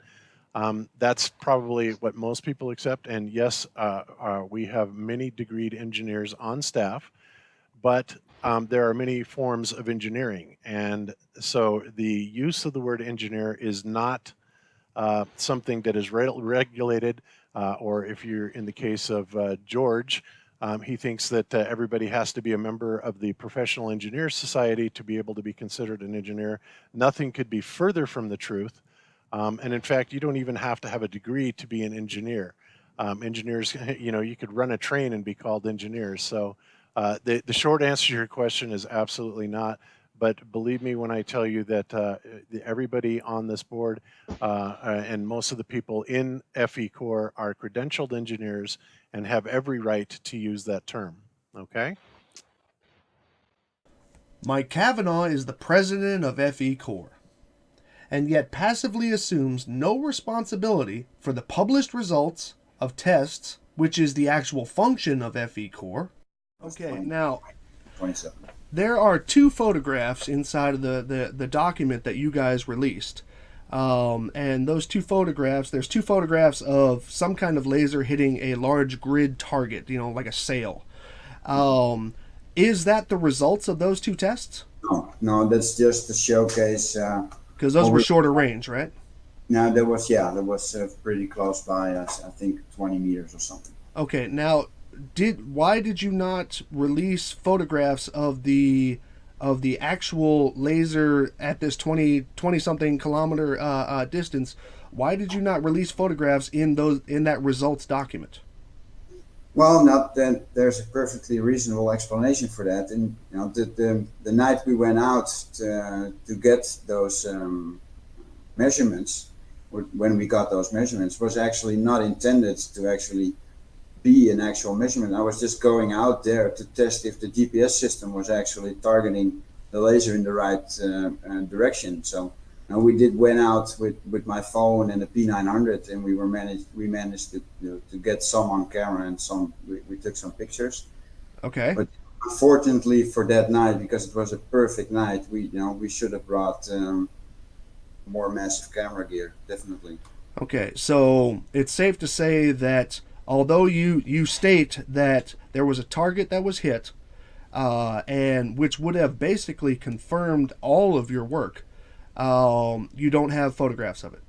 that's probably what most people accept. And yes, we have many degreed engineers on staff, but there are many forms of engineering. And so the use of the word engineer is not something that is regulated, or if you're in the case of George, he thinks that everybody has to be a member of the Professional Engineers Society to be able to be considered an engineer. Nothing could be further from the truth. And in fact, you don't even have to have a degree to be an engineer. Engineers, you could run a train and be called engineers. So the short answer to your question is absolutely not. But believe me when I tell you that everybody on this board and most of the people in FECore are credentialed engineers and have every right to use that term. Okay? Mike Cavanaugh is the president of FECore, and yet passively assumes no responsibility for the published results of tests, which is the actual function of FECore. Okay, now, 27. There are two photographs inside of the document that you guys released. And those two photographs, there's two photographs of some kind of laser hitting a large grid target, like a sail. Is that the results of those two tests? No, that's just to showcase. Because those were shorter range, right? No, that was pretty close by us. I think 20 meters or something. Okay, now, why did you not release photographs of the actual laser at this 20 something kilometer distance? Why did you not release photographs in that results document? Well, not that there's a perfectly reasonable explanation for that. And the night we went out to get those measurements, when we got those measurements, was actually not intended to actually be an actual measurement. I was just going out there to test if the GPS system was actually targeting the laser in the right direction. So we went out with my phone and a P900, and we managed to get some on camera, and we took some pictures. Okay. But unfortunately for that night, because it was a perfect night, we should have brought more massive camera gear, definitely. Okay, so it's safe to say that although you state that there was a target that was hit, and which would have basically confirmed all of your work, you don't have photographs of it.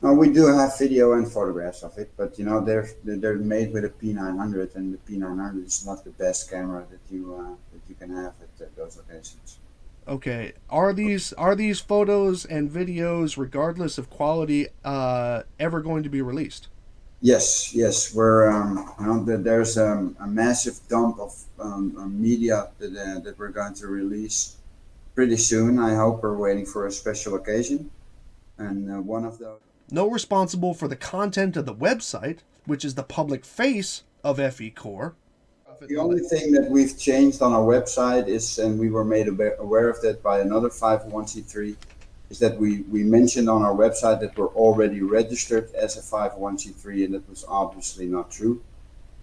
We do have video and photographs of it, but they're made with a P900, and the P900 is not the best camera that you can have at those locations. Okay, are these photos and videos, regardless of quality, ever going to be released? Yes. There's a massive dump of media that we're going to release pretty soon. I hope we're waiting for a special occasion, and one of those. No responsible for the content of the website, which is the public face of FECore. The only thing that we've changed on our website is, and we were made aware of that by another 501c3, is that we mentioned on our website that we're already registered as a 501c3, and that was obviously not true.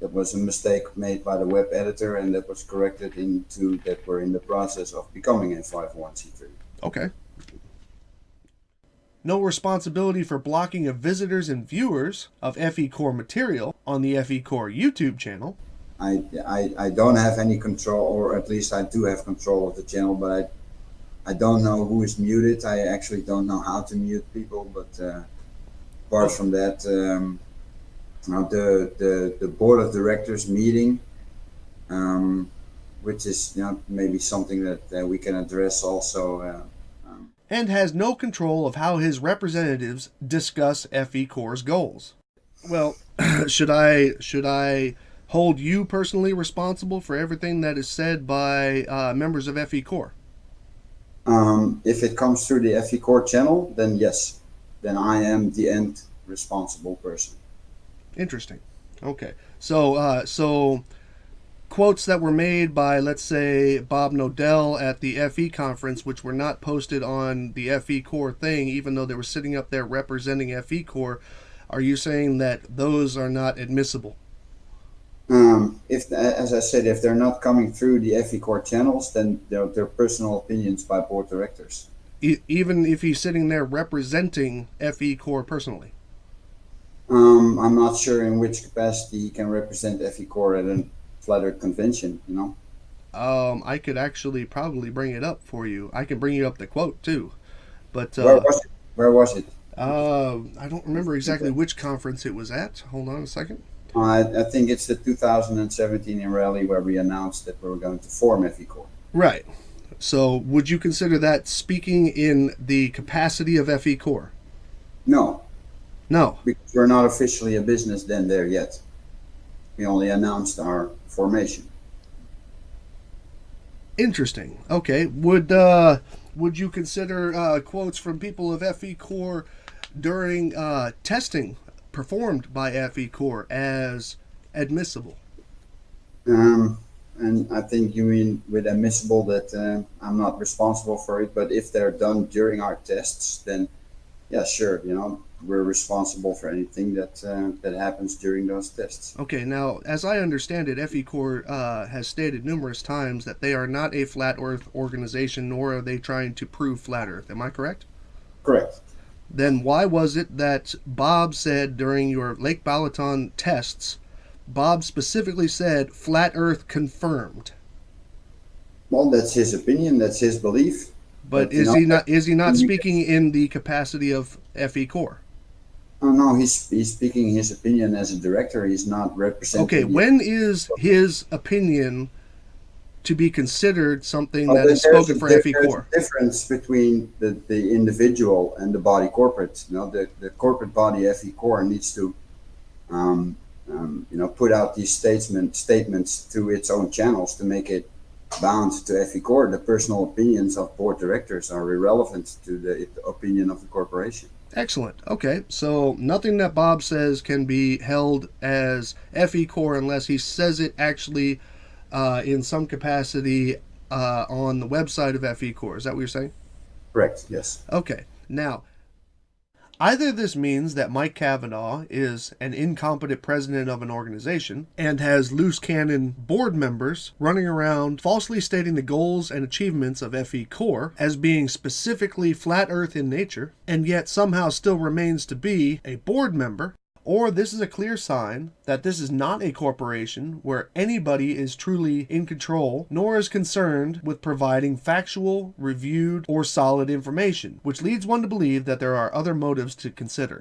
That was a mistake made by the web editor, and that was corrected into that we're in the process of becoming a 501c3. Okay. No responsibility for blocking of visitors and viewers of FECore material on the FECore YouTube channel. I don't have any control, or at least I do have control of the channel, but I don't know who is muted. I actually don't know how to mute people, but apart from that, the board of directors meeting, which is maybe something that we can address also. And has no control of how his representatives discuss FECore's goals. Well, should I hold you personally responsible for everything that is said by members of FECore? If it comes through the FECore channel, then yes. Then I am the end responsible person. Interesting. Okay. So quotes that were made by, let's say, Bob Nodell at the FE conference, which were not posted on the FECore thing, even though they were sitting up there representing FECore, are you saying that those are not admissible? As I said, if they're not coming through the FECore channels, then they're personal opinions by board directors. Even if he's sitting there representing FECore personally? I'm not sure in which capacity he can represent FECore at a Flat Earth convention, I could actually probably bring it up for you. I can bring you up the quote too. But Where was it? I don't remember exactly which conference it was at. Hold on a second. I think it's the 2017 in Raleigh where we announced that we were going to form FECore. Right. So would you consider that speaking in the capacity of FECore? No. No. Because we're not officially a business then there yet. We only announced our formation. Interesting. Okay. Would you consider quotes from people of FECore during testing performed by FECore as admissible? And I think you mean with admissible that I'm not responsible for it, but if they're done during our tests, then yeah, sure, we're responsible for anything that happens during those tests. Okay, now, as I understand it, FECore has stated numerous times that they are not a flat Earth organization, nor are they trying to prove flat Earth. Am I correct? Correct. Then why was it that Bob said during your Lake Balaton tests, Bob specifically said flat Earth confirmed? Well, that's his opinion. That's his belief. But you is know, he not you speaking in the capacity of FECore? Oh no, he's speaking his opinion as a director. He's not Okay, representing the. when is his opinion to be considered something Well, that is spoken for there's FECore? a difference between the individual and the body corporate. The corporate body FECore needs to um, put out these statements to its own channels to make it bound to FECore. The personal opinions of board directors are irrelevant to the opinion of the corporation. Excellent. Okay, so nothing that Bob says can be held as FECore unless he says it actually in some capacity on the website of FECore. Is that what you're saying? Correct. Yes. Okay. Now, either this means that Mike Cavanaugh is an incompetent president of an organization and has loose cannon board members running around falsely stating the goals and achievements of FECore as being specifically flat earth in nature, and yet somehow still remains to be a board member, or this is a clear sign that this is not a corporation where anybody is truly in control, nor is concerned with providing factual, reviewed, or solid information, which leads one to believe that there are other motives to consider.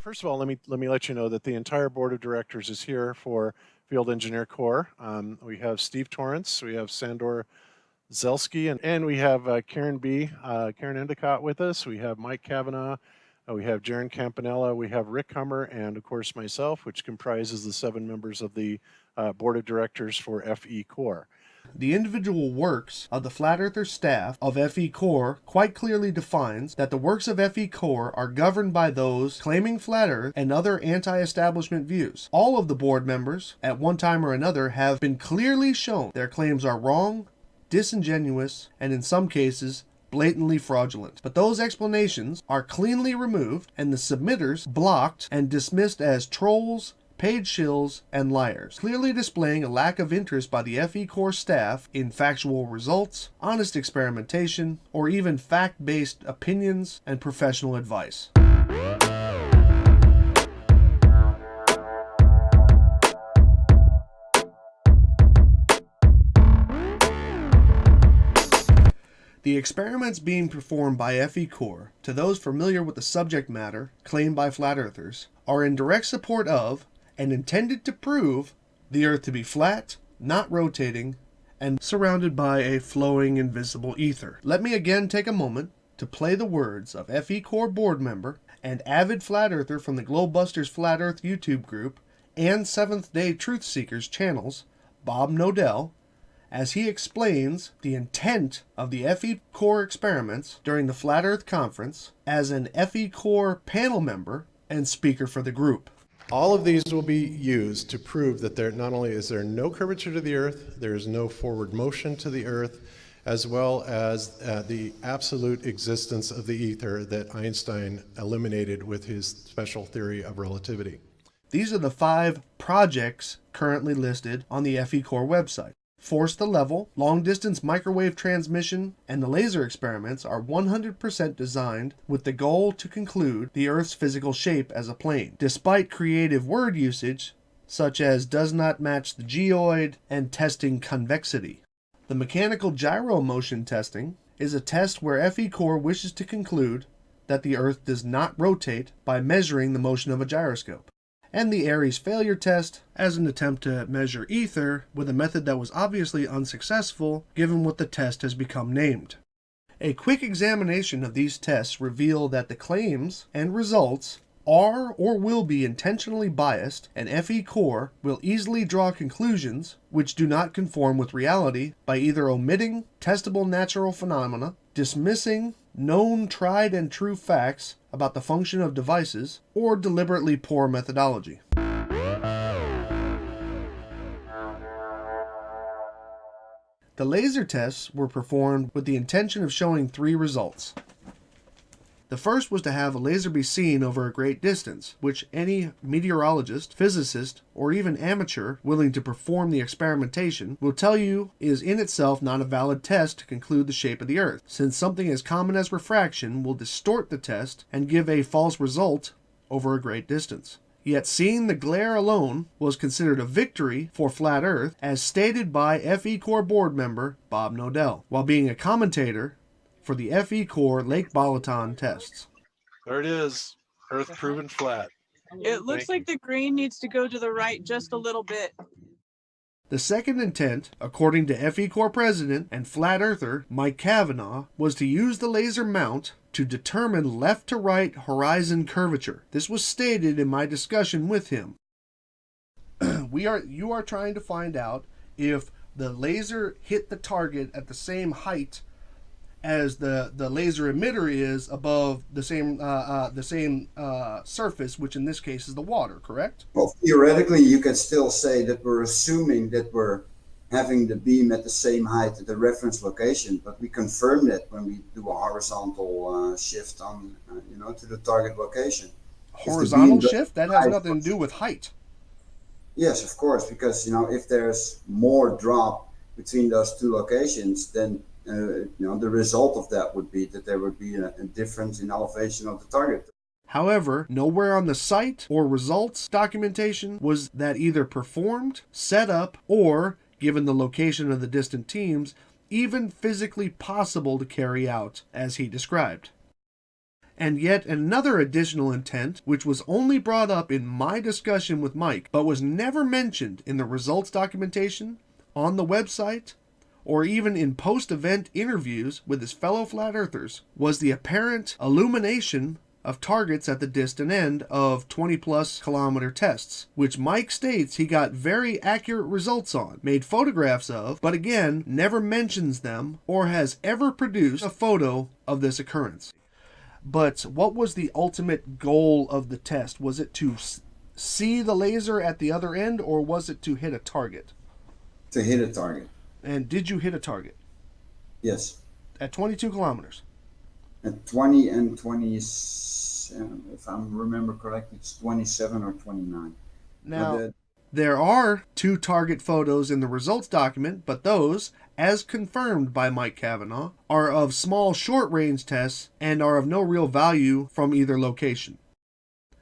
First of all, let me let you know that the entire board of directors is here for Field Engineer Corps. We have Steve Torrance, we have Sandor Zelski, and we have Karen Karen Endicott with us. We have Mike Cavanaugh, we have Jaron Campanella, we have Rick Hummer, and of course myself, which comprises the 7 members of the board of directors for FECore. The individual works of the Flat Earther staff of FECore quite clearly defines that the works of FECore are governed by those claiming Flat Earth and other anti-establishment views. All of the board members, at one time or another, have been clearly shown their claims are wrong, disingenuous, and in some cases, blatantly fraudulent. But those explanations are cleanly removed and the submitters blocked and dismissed as trolls, paid shills, and liars, clearly displaying a lack of interest by the FECore staff in factual results, honest experimentation, or even fact-based opinions and professional advice. The experiments being performed by FECore, to those familiar with the subject matter claimed by flat earthers, are in direct support of and intended to prove the Earth to be flat, not rotating, and surrounded by a flowing invisible ether. Let me again take a moment to play the words of FECore board member and avid flat earther from the Globebusters Flat Earth YouTube group and Seventh Day Truth Seekers channels, Bob Nodell, as he explains the intent of the FECore experiments during the Flat Earth Conference as an FECore panel member and speaker for the group. All of these will be used to prove that there not only is there no curvature to the Earth, there is no forward motion to the Earth, as well as the absolute existence of the ether that Einstein eliminated with his special theory of relativity. These are the 5 projects currently listed on the FECore website. Force the Level, long-distance microwave transmission, and the laser experiments are 100% designed with the goal to conclude the Earth's physical shape as a plane, despite creative word usage such as does not match the geoid and testing convexity. The mechanical gyro motion testing is a test where FECore wishes to conclude that the Earth does not rotate by measuring the motion of a gyroscope, and the Aries failure test as an attempt to measure ether with a method that was obviously unsuccessful given what the test has become named. A quick examination of these tests reveal that the claims and results are or will be intentionally biased, and FECore will easily draw conclusions which do not conform with reality by either omitting testable natural phenomena, dismissing known tried and true facts about the function of devices, or deliberately poor methodology. The laser tests were performed with the intention of showing 3 results. The first was to have a laser be seen over a great distance, which any meteorologist, physicist, or even amateur willing to perform the experimentation will tell you is in itself not a valid test to conclude the shape of the Earth, since something as common as refraction will distort the test and give a false result over a great distance. Yet seeing the glare alone was considered a victory for flat Earth, as stated by FECore board member Bob Nodell, while being a commentator for the FECore Lake Balaton tests. There it is. Earth proven flat. It looks like the green needs to go to the right just a little bit. The second intent, according to FECore president and flat earther Mike Cavanaugh, was to use the laser mount to determine left to right horizon curvature. This was stated in my discussion with him. You are trying to find out if the laser hit the target at the same height as the laser emitter is above the same surface, which in this case is the water, correct? Well, theoretically, you can still say that we're assuming that we're having the beam at the same height at the reference location, but we confirm that when we do a horizontal shift on, to the target location. Horizontal shift? That has nothing to do with height. Yes, of course, because, if there's more drop between those two locations, then the result of that would be that there would be a difference in elevation of the target. However, nowhere on the site or results documentation was that either performed, set up, or, given the location of the distant teams, even physically possible to carry out, as he described. And yet another additional intent, which was only brought up in my discussion with Mike, but was never mentioned in the results documentation, on the website, or even in post-event interviews with his fellow flat earthers, was the apparent illumination of targets at the distant end of 20-plus kilometer tests, which Mike states he got very accurate results on, made photographs of, but again, never mentions them or has ever produced a photo of this occurrence. But what was the ultimate goal of the test? Was it to see the laser at the other end, or was it to hit a target? To hit a target. And did you hit a target? Yes. At 22 kilometers? At 20 and 27, if I remember correctly, it's 27 or 29. Now, there are 2 target photos in the results document, but those, as confirmed by Mike Cavanaugh, are of small short-range tests and are of no real value from either location.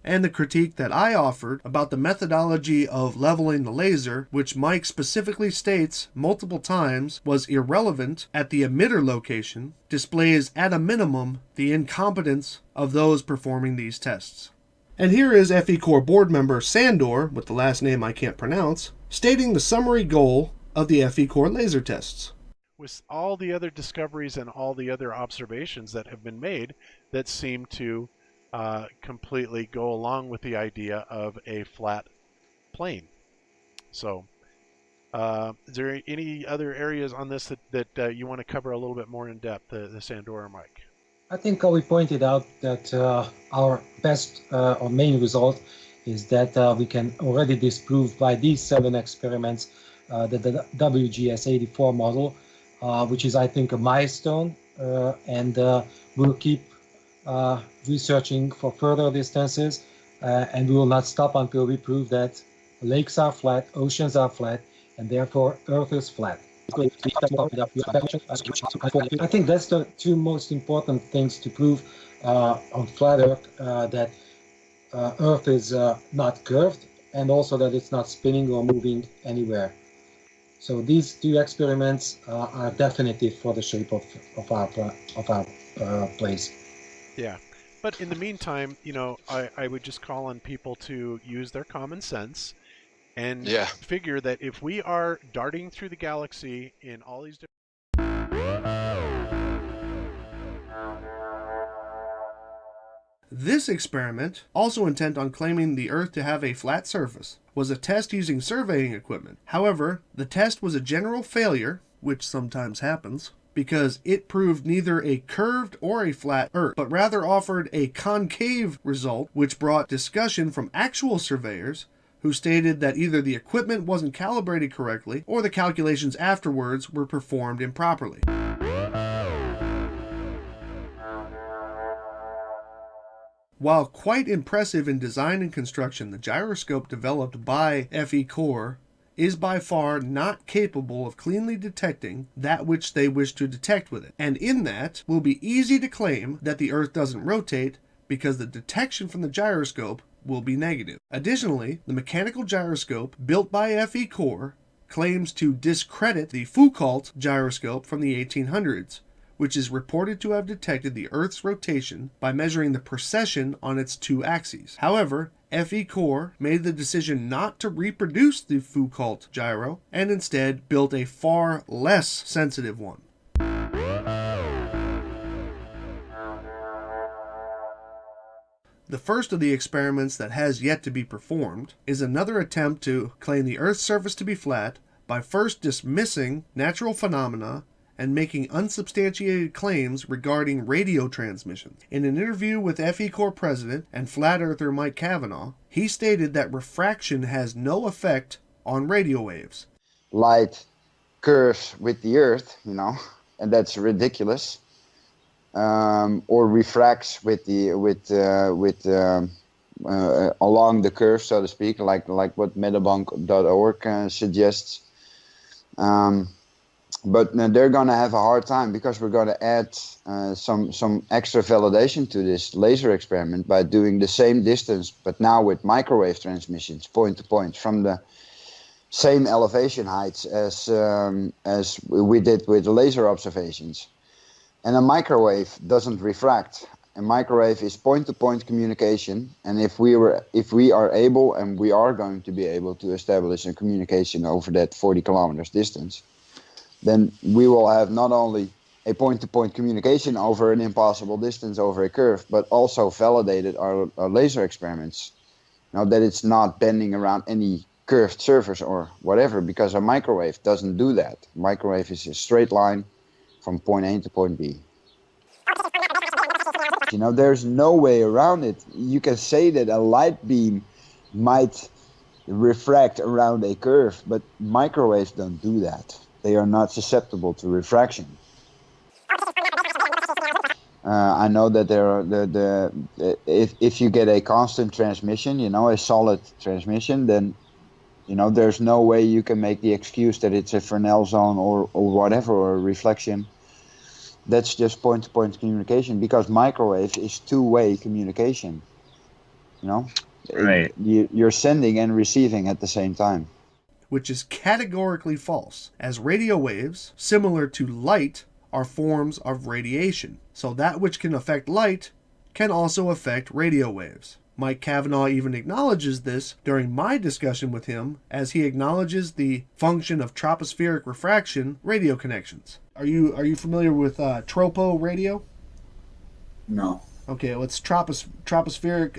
And the critique that I offered about the methodology of leveling the laser, which Mike specifically states multiple times was irrelevant at the emitter location, displays at a minimum the incompetence of those performing these tests. And here is FECore board member Sandor, with the last name I can't pronounce, stating the summary goal of the FECore laser tests. With all the other discoveries and all the other observations that have been made that seem to completely go along with the idea of a flat plane. So, is there any other areas on this that you want to cover a little bit more in depth, the Sandor or Mike? I think we pointed out that our best or main result is that we can already disprove by these 7 experiments that the WGS-84 model, which is, I think, a milestone, and we'll keep researching for further distances, and we will not stop until we prove that lakes are flat, oceans are flat, and therefore Earth is flat. I think that's the 2 most important things to prove on flat Earth, that Earth is not curved, and also that it's not spinning or moving anywhere. So these 2 experiments are definitive for the shape of our place. Yeah, but in the meantime, I would just call on people to use their common sense and figure that if we are darting through the galaxy in all these different... This experiment, also intent on claiming the Earth to have a flat surface, was a test using surveying equipment. However, the test was a general failure, which sometimes happens, because it proved neither a curved or a flat Earth, but rather offered a concave result, which brought discussion from actual surveyors who stated that either the equipment wasn't calibrated correctly or the calculations afterwards were performed improperly. While quite impressive in design and construction, the gyroscope developed by FECore is by far not capable of cleanly detecting that which they wish to detect with it, and in that will be easy to claim that the Earth doesn't rotate because the detection from the gyroscope will be negative. Additionally, the mechanical gyroscope built by FECore claims to discredit the Foucault gyroscope from the 1800s, which is reported to have detected the Earth's rotation by measuring the precession on its two axes. However, FECore made the decision not to reproduce the Foucault gyro and instead built a far less sensitive one. The first of the experiments that has yet to be performed is another attempt to claim the Earth's surface to be flat by first dismissing natural phenomena and making unsubstantiated claims regarding radio transmissions. In an interview with FECore president and flat earther Mike Cavanaugh, he stated that refraction has no effect on radio waves. Light curves with the Earth, and that's ridiculous. Or refracts with along the curve, so to speak, like what metabunk.org suggests. But they're going to have a hard time because we're going to add some extra validation to this laser experiment by doing the same distance, but now with microwave transmissions, point to point, from the same elevation heights as we did with laser observations. And a microwave doesn't refract. A microwave is point-to-point communication, and if we are able, and we are going to be able to establish a communication over that 40 kilometers distance, then we will have not only a point-to-point communication over an impossible distance over a curve, but also validated our laser experiments. Now that it's not bending around any curved surface or whatever, because a microwave doesn't do that. Microwave is a straight line from point A to point B. There's no way around it. You can say that a light beam might refract around a curve, but microwaves don't do that. They are not susceptible to refraction. I know that there are if you get a constant transmission, a solid transmission, then there's no way you can make the excuse that it's a Fresnel zone or whatever, or a reflection. That's just point-to-point communication, because microwave is two-way communication. Right. You're sending and receiving at the same time. Which is categorically false, as radio waves, similar to light, are forms of radiation. So that which can affect light can also affect radio waves. Mike Cavanaugh even acknowledges this during my discussion with him, as he acknowledges the function of tropospheric refraction radio connections. Are you familiar with tropo radio? No. Okay, well, it's tropospheric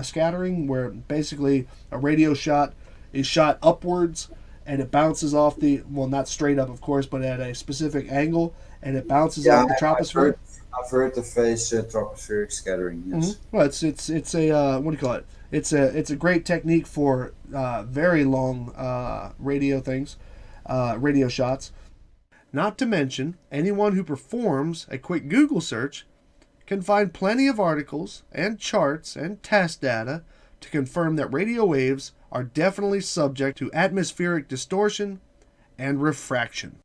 scattering, where basically a radio shot is shot upwards and it bounces off not straight up, of course, but at a specific angle, and it bounces off the troposphere. I've heard the phrase tropospheric scattering. Yes. Mm-hmm. Well, it's a what do you call it? It's a great technique for very long radio things, radio shots. Not to mention, anyone who performs a quick Google search can find plenty of articles and charts and test data to confirm that radio waves are definitely subject to atmospheric distortion and refraction.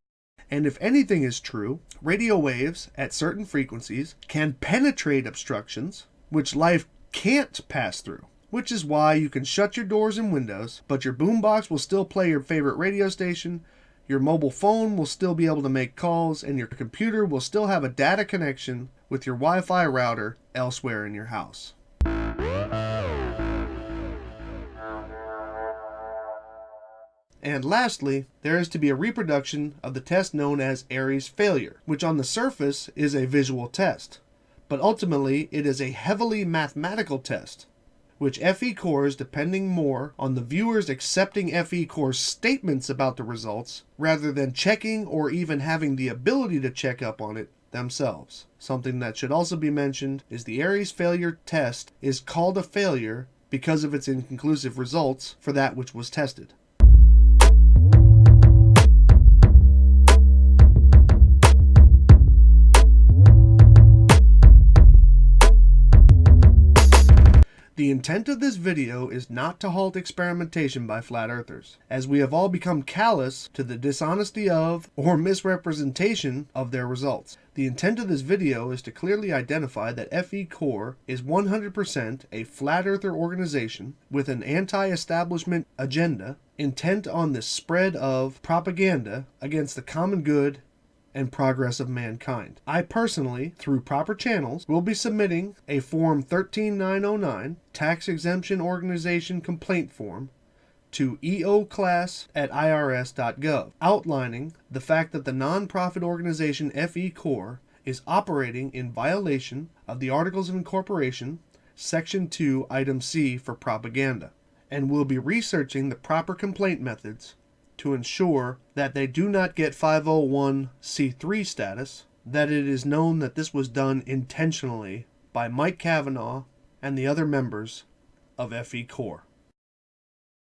And if anything is true, radio waves at certain frequencies can penetrate obstructions which life can't pass through, which is why you can shut your doors and windows, but your boombox will still play your favorite radio station, your mobile phone will still be able to make calls, and your computer will still have a data connection with your Wi-Fi router elsewhere in your house. And lastly, there is to be a reproduction of the test known as Airy's failure, which on the surface is a visual test, but ultimately it is a heavily mathematical test, which FECore is depending more on the viewers accepting FECore's statements about the results rather than checking or even having the ability to check up on it themselves. Something that should also be mentioned is the Airy's failure test is called a failure because of its inconclusive results for that which was tested. The intent of this video is not to halt experimentation by flat earthers, as we have all become callous to the dishonesty of or misrepresentation of their results. The intent of this video is to clearly identify that FECore is 100% a flat earther organization with an anti-establishment agenda intent on the spread of propaganda against the common good and progress of mankind. I personally, through proper channels, will be submitting a Form 13909 Tax Exemption Organization Complaint Form to eoclass@irs.gov, outlining the fact that the nonprofit organization FECore is operating in violation of the Articles of Incorporation, Section 2, Item C for propaganda, and will be researching the proper complaint methods to ensure that they do not get 501c3 status, that it is known that this was done intentionally by Mike Kavanaugh and the other members of FECore.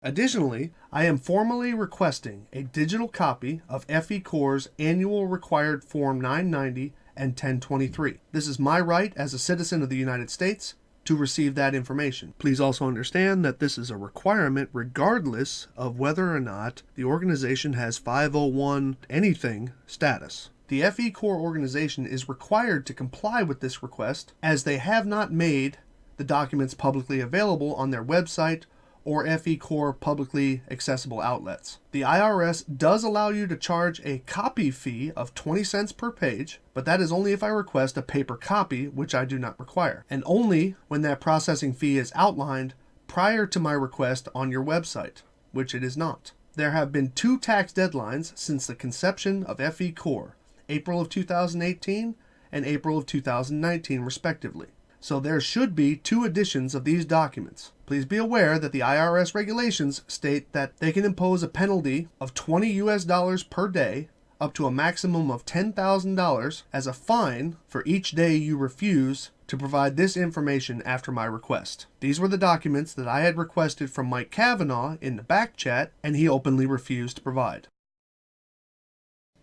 Additionally, I am formally requesting a digital copy of FECore's annual required Form 990 and 1023. This is my right as a citizen of the United States to receive that information. Please also understand that this is a requirement regardless of whether or not the organization has 501 anything status. The FECore organization is required to comply with this request as they have not made the documents publicly available on their website or FECore publicly accessible outlets. The IRS does allow you to charge a copy fee of 20 cents per page, but that is only if I request a paper copy, which I do not require, and only when that processing fee is outlined prior to my request on your website, which it is not. There have been 2 tax deadlines since the conception of FECore, April of 2018 and April of 2019 respectively. So there should be 2 editions of these documents. Please be aware that the IRS regulations state that they can impose a penalty of $20 US per day up to a maximum of $10,000 as a fine for each day you refuse to provide this information after my request. These were the documents that I had requested from Mike Kavanaugh in the back chat, and he openly refused to provide.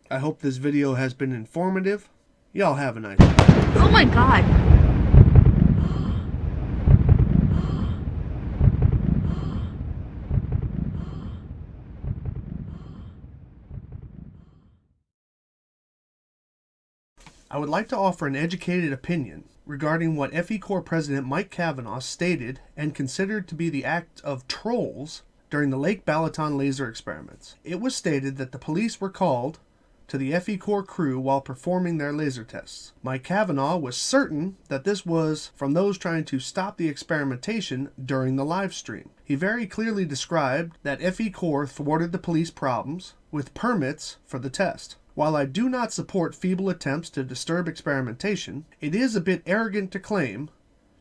I hope this video has been informative. Y'all have a nice day. Oh my god. I would like to offer an educated opinion regarding what FECore President Mike Kavanaugh stated and considered to be the act of trolls during the Lake Balaton laser experiments. It was stated that the police were called to the FECore crew while performing their laser tests. Mike Kavanaugh was certain that this was from those trying to stop the experimentation during the live stream. He very clearly described that FECore thwarted the police problems with permits for the test. While I do not support feeble attempts to disturb experimentation, it is a bit arrogant to claim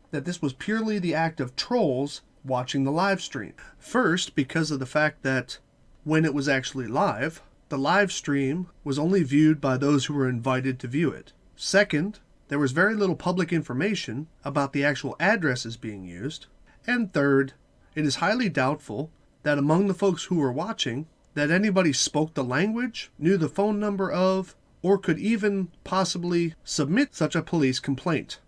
that this was purely the act of trolls watching the live stream. First, because of the fact that when it was actually live, the live stream was only viewed by those who were invited to view it. Second, there was very little public information about the actual addresses being used. And third, it is highly doubtful that among the folks who were watching, that anybody spoke the language, knew the phone number of, or could even possibly submit such a police complaint.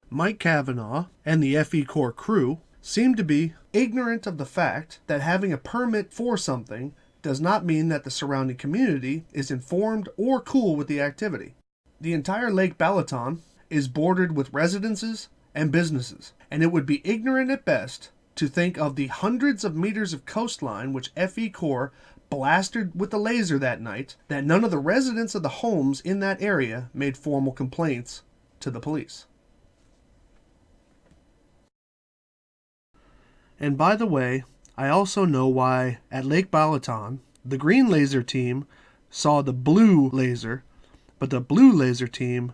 Mike Kavanaugh and the FECore crew seem to be ignorant of the fact that having a permit for something does not mean that the surrounding community is informed or cool with the activity. The entire Lake Balaton is bordered with residences and businesses, and it would be ignorant at best to think of the hundreds of meters of coastline which FECore blasted with the laser that night, that none of the residents of the homes in that area made formal complaints to the police. And by the way, I also know why at Lake Balaton, the green laser team saw the blue laser, but the blue laser team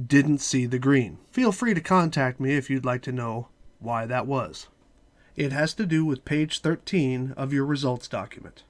didn't see the green. Feel free to contact me if you'd like to know why that was. It has to do with page 13 of your results document.